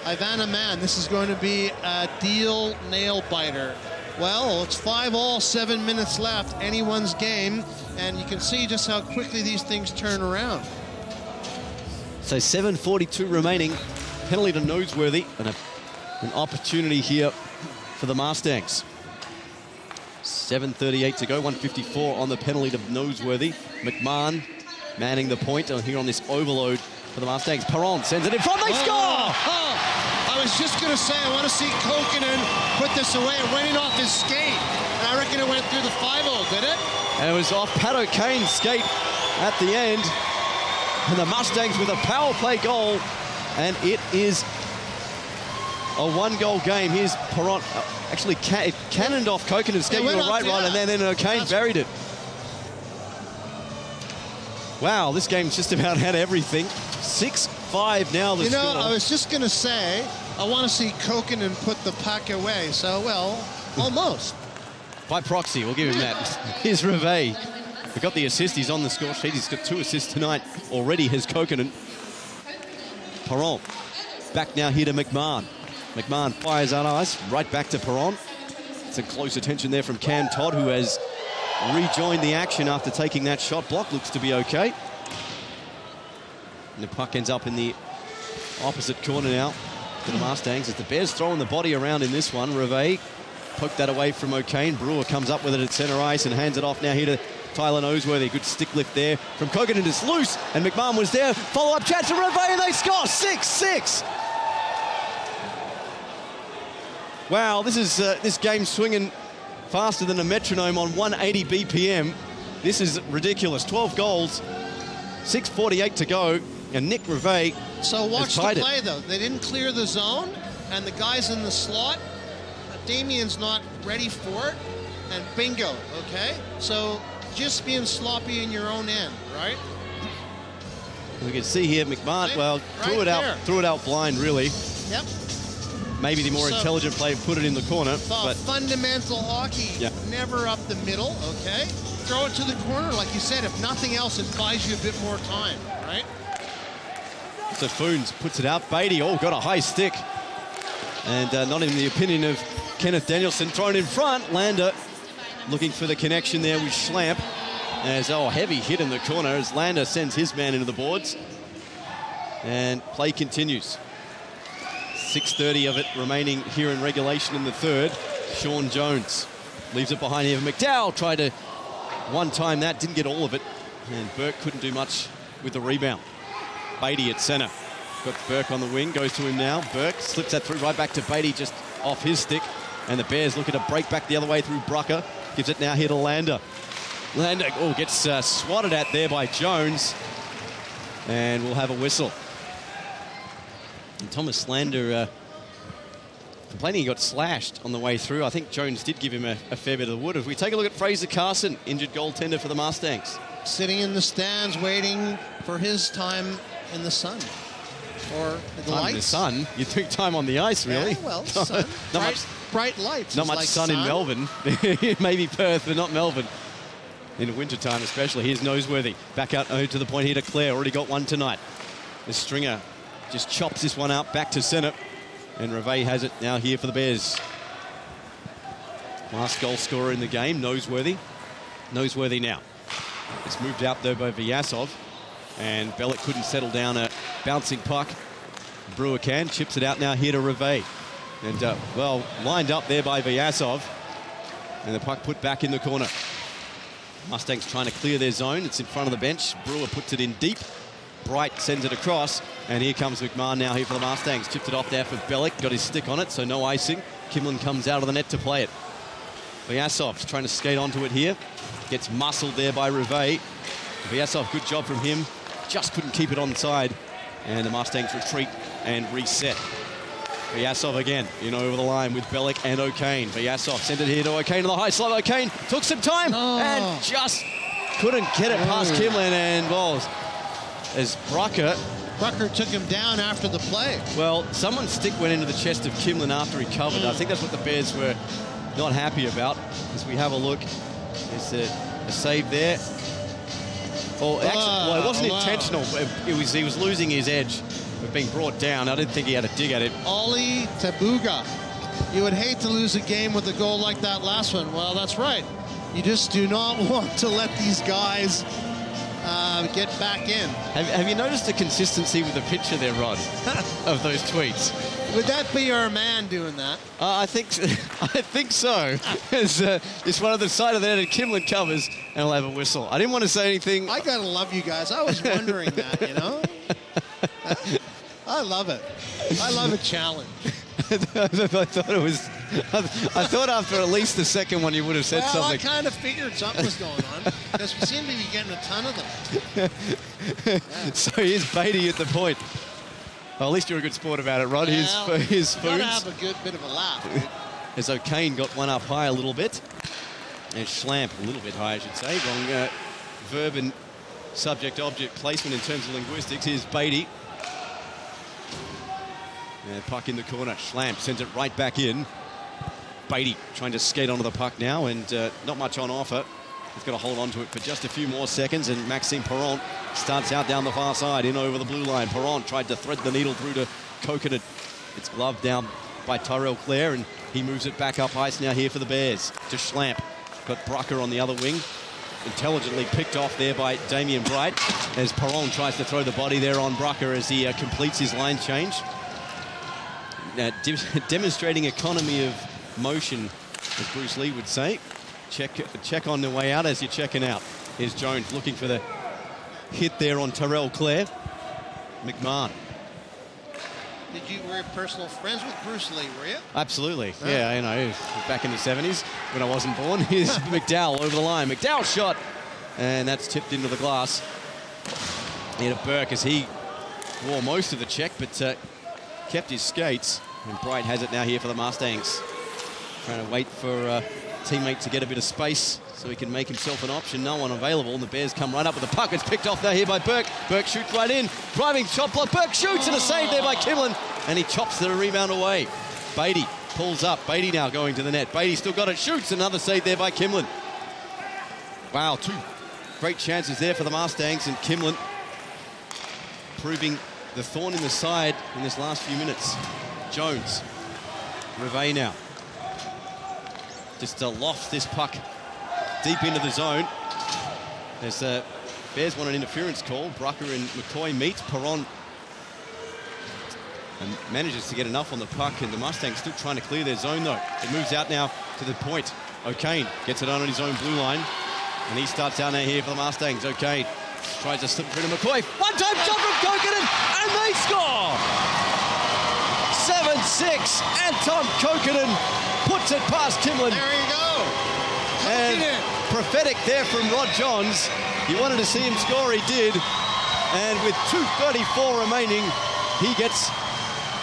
Ivana Mann, this is going to be a deal nail-biter. Well, it's 5-all, 7 minutes left, anyone's game, and you can see just how quickly these things turn around. So 7:42 remaining. Penalty to Noseworthy, and an opportunity here for the Mustangs. 7:38 to go, 154 on the penalty to Noseworthy. McMahon manning the point here on this overload for the Mustangs. Perron sends it in front, they score! I was just going to say, I want to see Kokkonen put this away. It went in off his skate, and I reckon it went through the 5-0, did it? And it was off Pat O'Kane's skate at the end. And the Mustangs with a power play goal, and it is a 1-goal game. Here's Perron. Actually, it cannoned off Kokkonen's skate. You were right, and then O'Kane buried it. Wow, this game's just about had everything. 6-5 now. The score. I was just going to say, I want to see Kokkonen put the puck away. So, well, almost. By proxy, we'll give him that. Here's Reveille. We got the assist. He's on the score sheet. He's got 2 assists tonight already. Has Kokkonen. Perron. Back now here to McMahon. McMahon fires out eyes right back to Perron. It's a close attention there from Cam Todd, who has rejoined the action after taking that shot. Block looks to be okay. And the puck ends up in the opposite corner now for the Mustangs as the Bears throwing the body around in this one. Reveille poked that away from O'Kane. Brewer comes up with it at center ice and hands it off now here to Tyler Noseworthy. Good stick lift there from Kokkonen. It's loose, and McMahon was there. Follow-up chance to Reveille, and they score 6-6. Wow, this is this game swinging faster than a metronome on 180 BPM. This is ridiculous. 12 goals, 6:48 to go, and Nick Reveille. So watch the play, though. They didn't clear the zone, and the guys in the slot, Damien's not ready for it, and bingo, okay? So just being sloppy in your own end, right? We can see here McMahon, well, threw it out blind, really. Yep. Maybe the more intelligent play put it in the corner. But fundamental hockey, never up the middle, okay? Throw it to the corner, like you said. If nothing else, it buys you a bit more time, right? So Foons puts it out. Beatty, got a high stick. And not in the opinion of Kenneth Danielson. Thrown in front. Lander looking for the connection there with Schlamp. As, heavy hit in the corner as Lander sends his man into the boards. And play continues. 6:30 of it remaining here in regulation in the third. Sean Jones leaves it behind here. McDowell tried to one-time that, didn't get all of it. And Burke couldn't do much with the rebound. Beatty at center. Got Burke on the wing, goes to him now. Burke slips that through right back to Beatty, just off his stick. And the Bears looking to break back the other way through Brucker. Gives it now here to Lander. Lander gets swatted at there by Jones. And we'll have a whistle. And Thomas Lander complaining he got slashed on the way through. I think Jones did give him a fair bit of the wood. If we take a look at Fraser Carson, injured goaltender for the Mustangs. Sitting in the stands waiting for his time in the sun. Or the lights. In the sun? You'd think time on the ice, really? Yeah, well, sun. bright lights. Not It's much like sun in Melbourne. Maybe Perth, but not Melbourne. In the wintertime especially. Here's Noseworthy. Back out to the point here to Clare. Already got one tonight. The stringer just chops this one out back to centre. And Reve has it now here for the Bears. Last goal scorer in the game, Noseworthy. Noseworthy now. It's moved out there by Vyasov. And Bellick couldn't settle down a bouncing puck. Brewer can. Chips it out now here to Reve. And, well, lined up there by Vyasov. And the puck put back in the corner. Mustangs trying to clear their zone. It's in front of the bench. Brewer puts it in deep. Bright sends it across. And here comes McMahon now here for the Mustangs. Chipped it off there for Bellick. Got his stick on it, so no icing. Kimlin comes out of the net to play it. Vyasov's trying to skate onto it here. Gets muscled there by Reve. Vyasov, good job from him. Just couldn't keep it onside. And the Mustangs retreat and reset. Vyasov again, over the line with Bellick and O'Kane. Vyasov sent it here to O'Kane to the high slot. O'Kane took some time and just couldn't get it past Kimlin. And, well, as Brucker took him down after the play. Well, someone's stick went into the chest of Kimlin after he covered. I think that's what the Bears were not happy about. As we have a look, there's a save there. Well, it wasn't intentional. But he was losing his edge of being brought down. I didn't think he had a dig at it. Ollie Tabuga. You would hate to lose a game with a goal like that last one. Well, that's right. You just do not want to let these guys get back in. Have you noticed the consistency with the picture there, Rod, of those tweets? Would that be our man doing that? I think so. It's one of the side of the net and Kimlin covers, and I'll have a whistle. I didn't want to say anything. I gotta love you guys. I was wondering that, I love it. I love a challenge. I thought after at least the second one you would have said something. I kind of figured something was going on because we seem to be getting a ton of them. Yeah. So here's Beatty at the point. Well, at least you're a good sport about it, Rod. Well, his foods. Gotta have a good bit of a laugh. As O'Kane got one up high a little bit. And Schlamp a little bit high, I should say. Wrong verb and subject-object placement in terms of linguistics. Here's Beatty. And puck in the corner. Schlamp sends it right back in. Beatty trying to skate onto the puck now, and not much on offer. He's got to hold on to it for just a few more seconds, and Maxime Perron starts out down the far side, in over the blue line. Perron tried to thread the needle through to Coconut. It's gloved down by Tyrell Clare, and he moves it back up ice now here for the Bears. To Schlamp. Got Brucker on the other wing. Intelligently picked off there by Damien Bright, as Perron tries to throw the body there on Brucker as he completes his line change. Demonstrating economy of motion, as Bruce Lee would say. Check on the way out as you're checking out. Here's Jones looking for the hit there on Tyrell Clare. McMahon. Were you personal friends with Bruce Lee, were you? Absolutely. Yeah, back in the 70s when I wasn't born. Here's McDowell over the line. McDowell shot, and that's tipped into the glass. Here to Burke as he wore most of the check, but kept his skates. And Bright has it now here for the Mustangs. Trying to wait for a teammate to get a bit of space so he can make himself an option. No one available, and the Bears come right up with the puck. It's picked off now here by Burke. Burke shoots right in. Driving shot block. Burke shoots, and a save there by Kimlin. And he chops the rebound away. Beatty pulls up. Beatty now going to the net. Beatty still got it. Shoots. Another save there by Kimlin. Wow, two great chances there for the Mustangs, and Kimlin proving the thorn in the side in this last few minutes. Jones. Reve now. Just lofts this puck deep into the zone. As Bears want an interference call. Brucker and McCoy meet. Perron and manages to get enough on the puck, and the Mustangs still trying to clear their zone though. It moves out now to the point. O'Kane gets it on his own blue line, and he starts out now here for the Mustangs. O'Kane tries to slip through to McCoy. One-time shot from Coconut, and they score! 7-6, Anton Coconut puts it past Kimlin. There you go. And prophetic there from Rod Johns. You wanted to see him score, he did. And with 2:34 remaining, he gets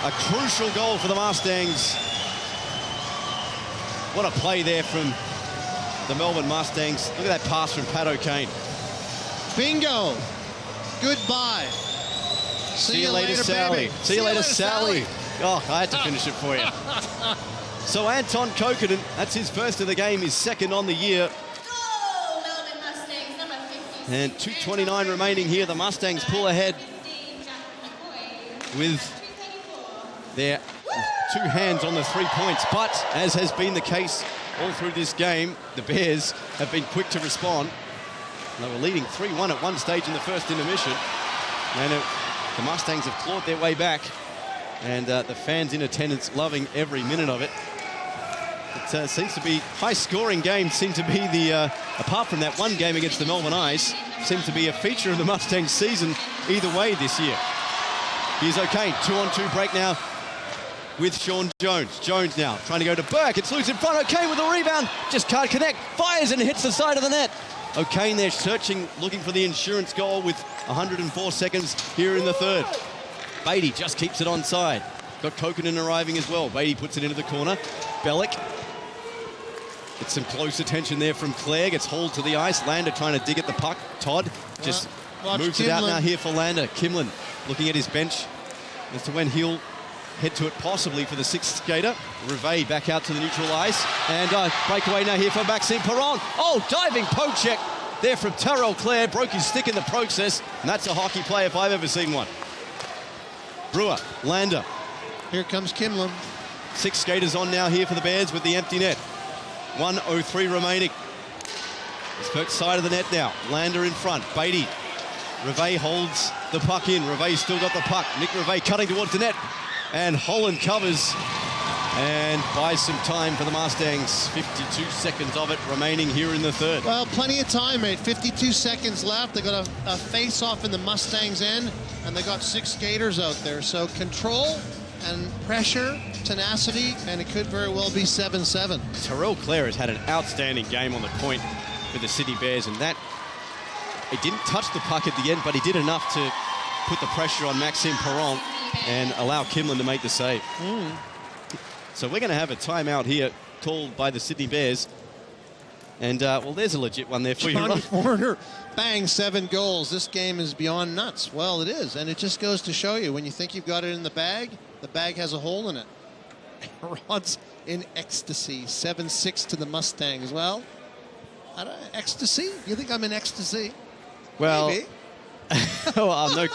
a crucial goal for the Mustangs What a play there from the Melbourne Mustangs. Look at that pass from Pat O'Kane. Bingo. Goodbye. See you later, Sally. baby. See you later, Sally. Oh, I had to finish it for you. So Anton Kokkonen, that's his first of the game, his second on the year. Goal, Melbourne Mustangs, number 50. And 2:29 remaining here. The Mustangs pull ahead with their 2 hands on the 3 points. But as has been the case all through this game, the Bears have been quick to respond. They were leading 3-1 at one stage in the first intermission. And the Mustangs have clawed their way back. And the fans in attendance loving every minute of it. It seems to be high-scoring games. Seem to be the, apart from that one game against the Melbourne Ice, seems to be a feature of the Mustangs season either way this year. Here's O'Kane, 2-on-2 break now with Sean Jones. Jones now trying to go to Burke. It's loose in front. O'Kane with a rebound. Just can't connect. Fires and hits the side of the net. O'Kane there searching, looking for the insurance goal with 104 seconds here in the third. Beatty just keeps it onside. Got Kokkonen arriving as well. Beatty puts it into the corner. Bellick. Gets some close attention there from Clare. Gets hauled to the ice. Lander trying to dig at the puck. Todd just moves it out now here for Lander. Kimlin looking at his bench as to when he'll head to it possibly for the sixth skater. Rivet back out to the neutral ice. And breakaway now here for Maxime Perron. Oh, diving poke check there from Terrell Clare. Broke his stick in the process. And that's a hockey play if I've ever seen one. Brewer, Lander. Here comes Kimlin. 6 skaters on now here for the Bears with the empty net. 1:03 remaining. It's Perk's side of the net now. Lander in front. Beatty. Rivet holds the puck in. Rivet's still got the puck. Nick Rivet cutting towards the net. And Holland covers and buys some time for the Mustangs. 52 seconds of it remaining here in the third. Well, plenty of time, mate. 52 seconds left. They got a face-off in the Mustangs' end, and they got 6 skaters out there. So control and pressure, tenacity, and it could very well be 7-7. Terrell Clare has had an outstanding game on the point for the Sydney Bears, and that he didn't touch the puck at the end, but he did enough to put the pressure on Maxime Perron and allow Kimlin to make the save. So we're going to have a timeout here called by the Sydney Bears. And, well, there's a legit one there for you, Johnny right? Horner, bang, 7 goals. This game is beyond nuts. Well, it is, and it just goes to show you, when you think you've got it in the bag has a hole in it. Rod's in ecstasy. 7-6 to the Mustangs. Well, ecstasy? You think I'm in ecstasy? Well, maybe. well, no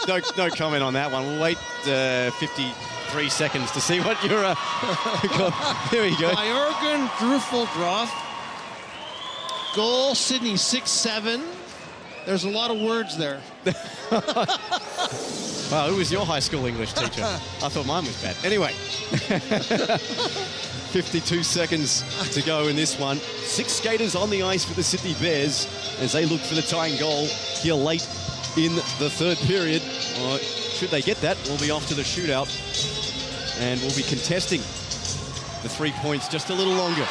comment on that one. We'll wait 53 seconds to see what you're... Here we go. Jürgen Druffeldroff. Goal, Sydney 6-7. There's a lot of words there. Wow, who was your high school English teacher? I thought mine was bad. Anyway, 52 seconds to go in this one. 6 skaters on the ice for the Sydney Bears as they look for the tying goal here late in the third period. Should they get that, we'll be off to the shootout and we'll be contesting the 3 points just a little longer.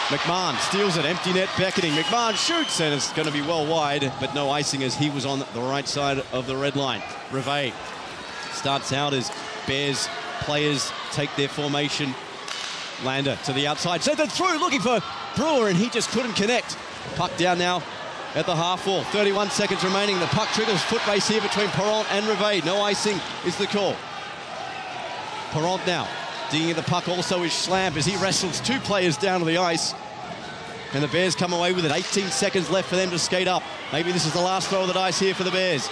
McMahon steals it, empty net, beckoning. McMahon shoots, and it's going to be well wide, but no icing as he was on the right side of the red line. Rivet starts out as Bears players take their formation. Lander to the outside, sent it through, looking for Brewer, and he just couldn't connect. Puck down now at the half wall. 31 seconds remaining. The puck trickles foot race here between Perron and Rivet. No icing is the call. Perron now digging at the puck also is Schlamp as he wrestles 2 players down to the ice. And the Bears come away with it. 18 seconds left for them to skate up. Maybe this is the last throw of the dice here for the Bears.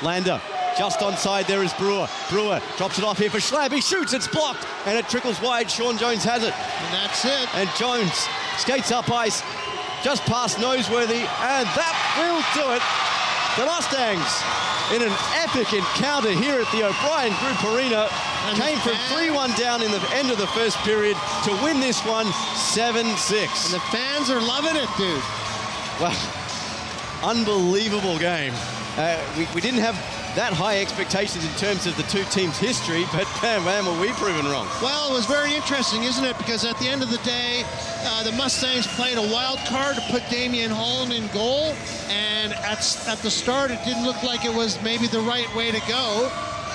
Lander just onside there is Brewer. Brewer drops it off here for Schlamp. He shoots, it's blocked, and it trickles wide. Sean Jones has it. And that's it. And Jones skates up ice just past Noseworthy, and that will do it. The Mustangs, in an epic encounter here at the O'Brien Group Arena, came from 3-1 down in the end of the first period to win this one 7-6. And the fans are loving it, dude. Well, unbelievable game. We didn't have that high expectations in terms of the two teams' history, but man, were we proven wrong. Well, it was very interesting, isn't it? Because at the end of the day, the Mustangs played a wild card to put Damian Holland in goal, and at the start, it didn't look like it was maybe the right way to go,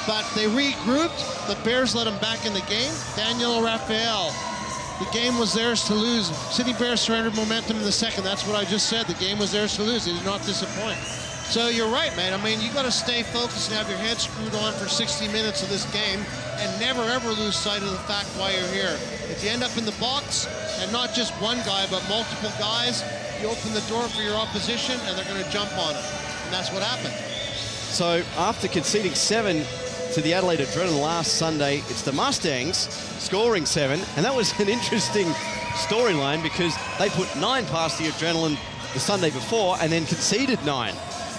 but they regrouped. The Bears let them back in the game. Daniel Raphael The game was theirs to lose. Sydney Bears surrendered momentum in the second. That's what I just said. The game was theirs to lose. They did not disappoint. So you're right, man. I mean, you got to stay focused and have your head screwed on for 60 minutes of this game and never, ever lose sight of the fact why you're here. If you end up in the box, and not just one guy, but multiple guys, you open the door for your opposition, and they're going to jump on it. And that's what happened. So after conceding 7 to the Adelaide Adrenaline last Sunday, it's the Mustangs scoring 7, and that was an interesting storyline because they put 9 past the Adrenaline the Sunday before and then conceded 9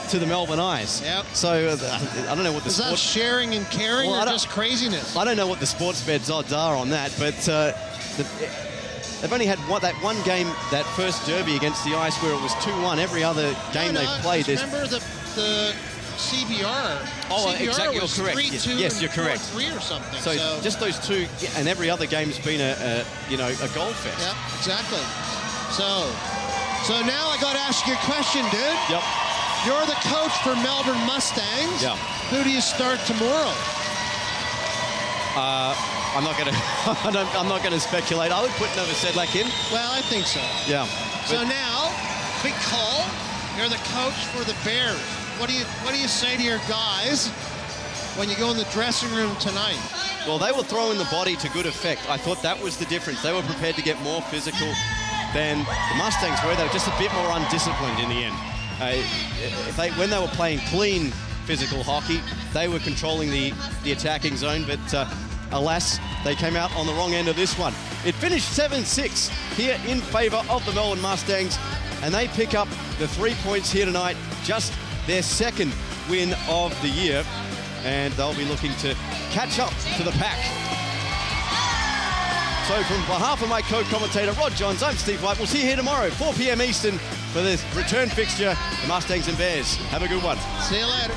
to the Melbourne Eyes. Yep. So I don't know what the Is that sharing and caring or just craziness? I don't know what the sports bet's odds are on that, but they've only had that one game, that first derby against the Ice, where it was 2-1. Every other game they've played. Remember the CBR? Oh, CBR exactly. You're was correct. 3-2 Yes, you're correct. 4-3 or something. So just those 2, and every other game's been a goal fest. Yep, exactly. So now I got to ask you a question, dude. Yep. You're the coach for Melbourne Mustangs. Yeah. Who do you start tomorrow? I'm not going to speculate. I would put Novosedlak in. Well, I think so. Yeah. So now, big call. You're the coach for the Bears. What do you say to your guys when you go in the dressing room tonight? Well, they were throwing the body to good effect. I thought that was the difference. They were prepared to get more physical than the Mustangs were. They were just a bit more undisciplined in the end. When they were playing clean physical hockey, they were controlling the attacking zone, but alas, they came out on the wrong end of this one. It finished 7-6 here in favour of the Melbourne Mustangs, and they pick up the 3 points here tonight, just their second win of the year, and they'll be looking to catch up to the pack. So from behalf of my co-commentator Rod Johns, I'm Steve White. We'll see you here tomorrow, 4 p.m. Eastern, for this return fixture, the Mustangs and Bears. Have a good one. See you later.